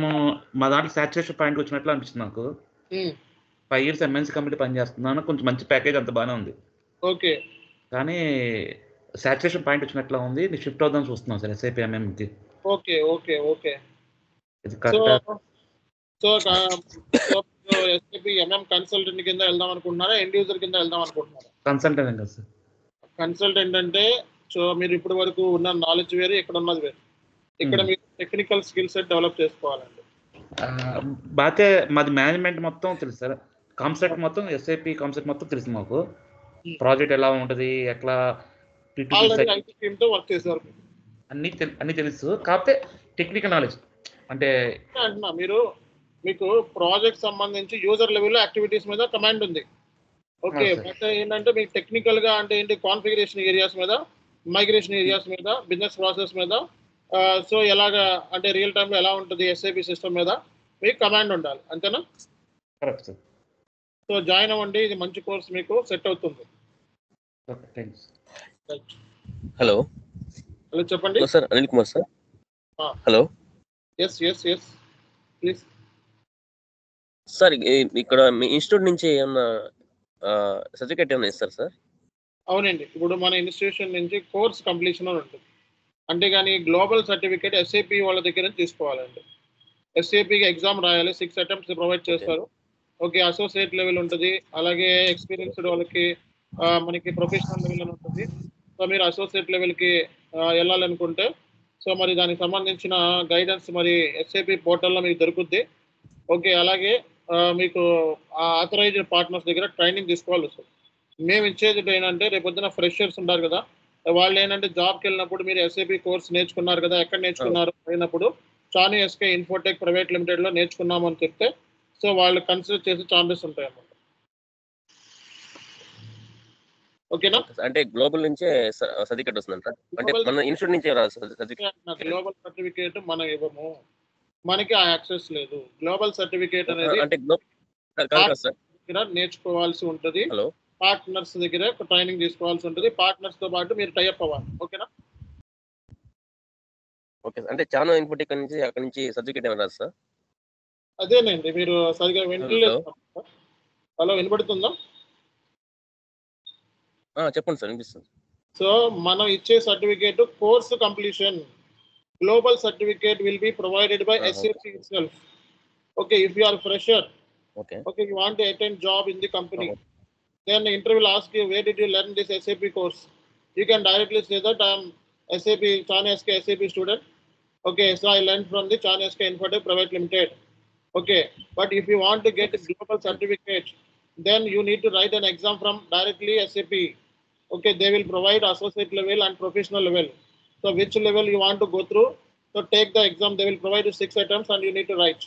మా దాంట్లో సాచురేషన్ పాయింట్ వచ్చినట్లు అనిపిస్తుంది నాకు. 5 years MNC కంపెనీ పనిచేస్తున్నాను. కొంచెం మంచి ప్యాకేజ్ అంత బాగానే ఉంది. ఓకే, కానీ సాచురేషన్ పాయింట్ వచ్చినట్లా ఉంది. నేను షిఫ్ట్ అవుదాం చూస్తున్నాను సార్ SAP MMకి. Okay okay okay. ఇది so correct. So SAP MM consultant కింద వెళ్దాం అనుకుంటున్నారా, ఎండ్ యూజర్ కింద వెళ్దాం అనుకుంటున్నారా? కన్సల్టెంట్ కదా సార్. కన్సల్టెంట్ అంటే సో మీరు ఇప్పటి వరకు ఉన్న నాలెడ్జ్ వేరు, ఇక్కడ ఉన్నది వేరు. ఇక్కడ మీరు టెక్నికల్ స్కిల్ సెట్ డెవలప్ చేసుకోవాలండి. బాగా మాది మేనేజ్మెంట్ మొత్తం తెలుసు సార్. కాన్సెప్ట్ మొత్తం SAP కాన్సెప్ట్ మొత్తం తెలుసు మాకు. ప్రాజెక్ట్ ఎలా ఉంటుంది, ఎట్లా ఐటీ టీమ్ తో వర్క్ చేశారు, అన్ని తెలుసు. కాకపోతే టెక్నికల్ నాలెడ్జ్ అంటే అంటున్నా మీరు మీకు ప్రాజెక్ట్ సంబంధించి యూజర్ లెవెల్లో యాక్టివిటీస్ మీద కమాండ్ ఉంది. ఓకే, బట్ ఏంటంటే మీకు టెక్నికల్ గా అంటే ఏంటి కాన్ఫిగరేషన్ ఏరియాస్ మీద, మైగ్రేషన్ ఏరియాస్ మీద, బిజినెస్ ప్రాసెస్ మీద, సో ఎలాగా అంటే రియల్ టైంలో ఎలా ఉంటుంది SAP సిస్టమ్ మీద మీకు కమాండ్ ఉండాలి. అంతేనా? Correct sir. సో జాయిన్ అవ్వండి, ఇది మంచి కోర్స్ మీకు సెట్ అవుతుంది. హలో హలో, చెప్పండి sir. Anil Kumar sir. Hello. Yes please sir, ఇక్కడ మీ ఇన్స్టిట్యూట్ నుంచి ఏమన్నా సర్టిఫికేట్ ఏమైనా ఇస్తారు సార్? అవునండి, ఇప్పుడు మన ఇన్స్టిట్యూషన్ నుంచి కోర్స్ కంప్లీషన్ అని ఉంటుంది. అంతేగాని గ్లోబల్ సర్టిఫికేట్ SAP వాళ్ళ దగ్గర నుంచి తీసుకోవాలండి. SAPకి ఎగ్జామ్ రాయాలి, 6 attempts ప్రొవైడ్ చేస్తారు. ఓకే, అసోసియేట్ లెవెల్ ఉంటుంది, అలాగే ఎక్స్పీరియన్స్డ్ వాళ్ళకి మనకి ప్రొఫెషనల్ లెవెల్ అని ఉంటుంది. సో మీరు అసోసియేట్ లెవెల్కి వెళ్ళాలనుకుంటే సో మరి దానికి సంబంధించిన గైడెన్స్ మరి SAP పోర్టల్లో మీకు దొరుకుద్ది. ఓకే, అలాగే మీకు ఆథరైజ్డ్ పార్ట్నర్స్ దగ్గర ట్రైనింగ్ తీసుకోవాలి వస్తుంది. మేము ఇచ్చేది ఏంటంటే రేపొద్దున ఫ్రెషర్స్ ఉంటారు కదా, వాళ్ళు ఏంటంటే జాబ్కి వెళ్ళినప్పుడు మీరు SAP కోర్స్ నేర్చుకున్నారు కదా, ఎక్కడ నేర్చుకున్నారు అయినప్పుడు చాను SK ఇన్ఫోటెక్ ప్రైవేట్ లిమిటెడ్లో నేర్చుకున్నాము అని చెప్తే సో వాళ్ళు కన్సిడర్ చేసే ఛాన్సెస్ ఉంటాయి అన్నమాట. ఓకేనా? అంటే గ్లోబల్ నుంచే సర్టిఫికేట్ వస్తుందంట. అంటే మన ఇన్స్టిట్యూట్ నుంచే గ్లోబల్ సర్టిఫికేట్ మనం ఇవ్వము, మనకి ఆ యాక్సెస్ లేదు. గ్లోబల్ సర్టిఫికేట్ అనేది అంటే నేర్చుకోవాల్సి ఉంటుంది, పార్ట్నర్స్ దగ్గర ట్రైనింగ్ తీసుకోవాల్సి ఉంటుంది, పార్ట్నర్స్ తో పాటు మీరు టైఅప్ అవ్వాలి. ఓకేనా? ఓకే, అంటే చానో ఇన్ఫోటెక్ నుంచి అక్కడ నుంచి సర్టిఫికేట్ ఏమైనా సార్? అదేనండి, మీరు సరిగా వింటలేదు. హలో, వినపడుతుందా? చెప్పండి సార్, వినిపిస్తుంది. సో మనం ఇచ్చే certificate course completion, global certificate will be provided by SAP itself. Okay, if you are fresher, okay, you want to attend job in the company, then the interview will ask you, where did you learn this SAP course? You can directly say that I am SAP Chania-SK SAP student. Okay, so I learned from the Chania-SK Infotech Private Limited. Okay, but if you want to get a global certificate, then you need to write an exam from directly SAP. Okay, they will provide associate level and professional level. So which level you want to go through? So take the exam. They will provide you 6 items and you need to write.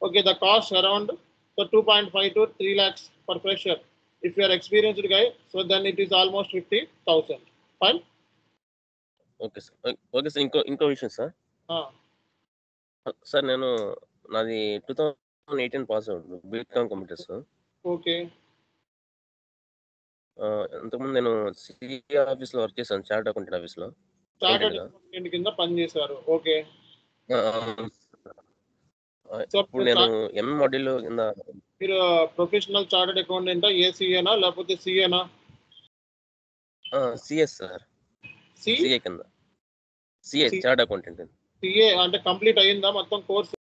Okay, the cost around 2.5 to 3 lakhs per fresher. If you are experienced guy, so then it is almost 50,000. Fine. Okay sir. Okay sir, ఇంకో విషయం sir. Sir నేను నాది 2018 pass out, BCom computers. Okay. ఇంతకుముందు నేను CA ఆఫీస్లో work చేశాను, chartered accountant ఆఫీస్లో. Chartered accountant కింద పని చేశారు. ఓకే. ఇప్పుడు నేను ఎంఎం మాడ్యూల్ కింద. మీరు ప్రొఫెషనల్ చార్టర్డ్ అకౌంటెంటా, ఏసీఏనా లేకపోతే సిఏనా? సిఎస్ సార్, సిఏ కింద, సిఏ చార్టర్డ్ అకౌంటెంట్. సిఏ అంటే కంప్లీట్ అయ్యిందా మొత్తం కోర్స్?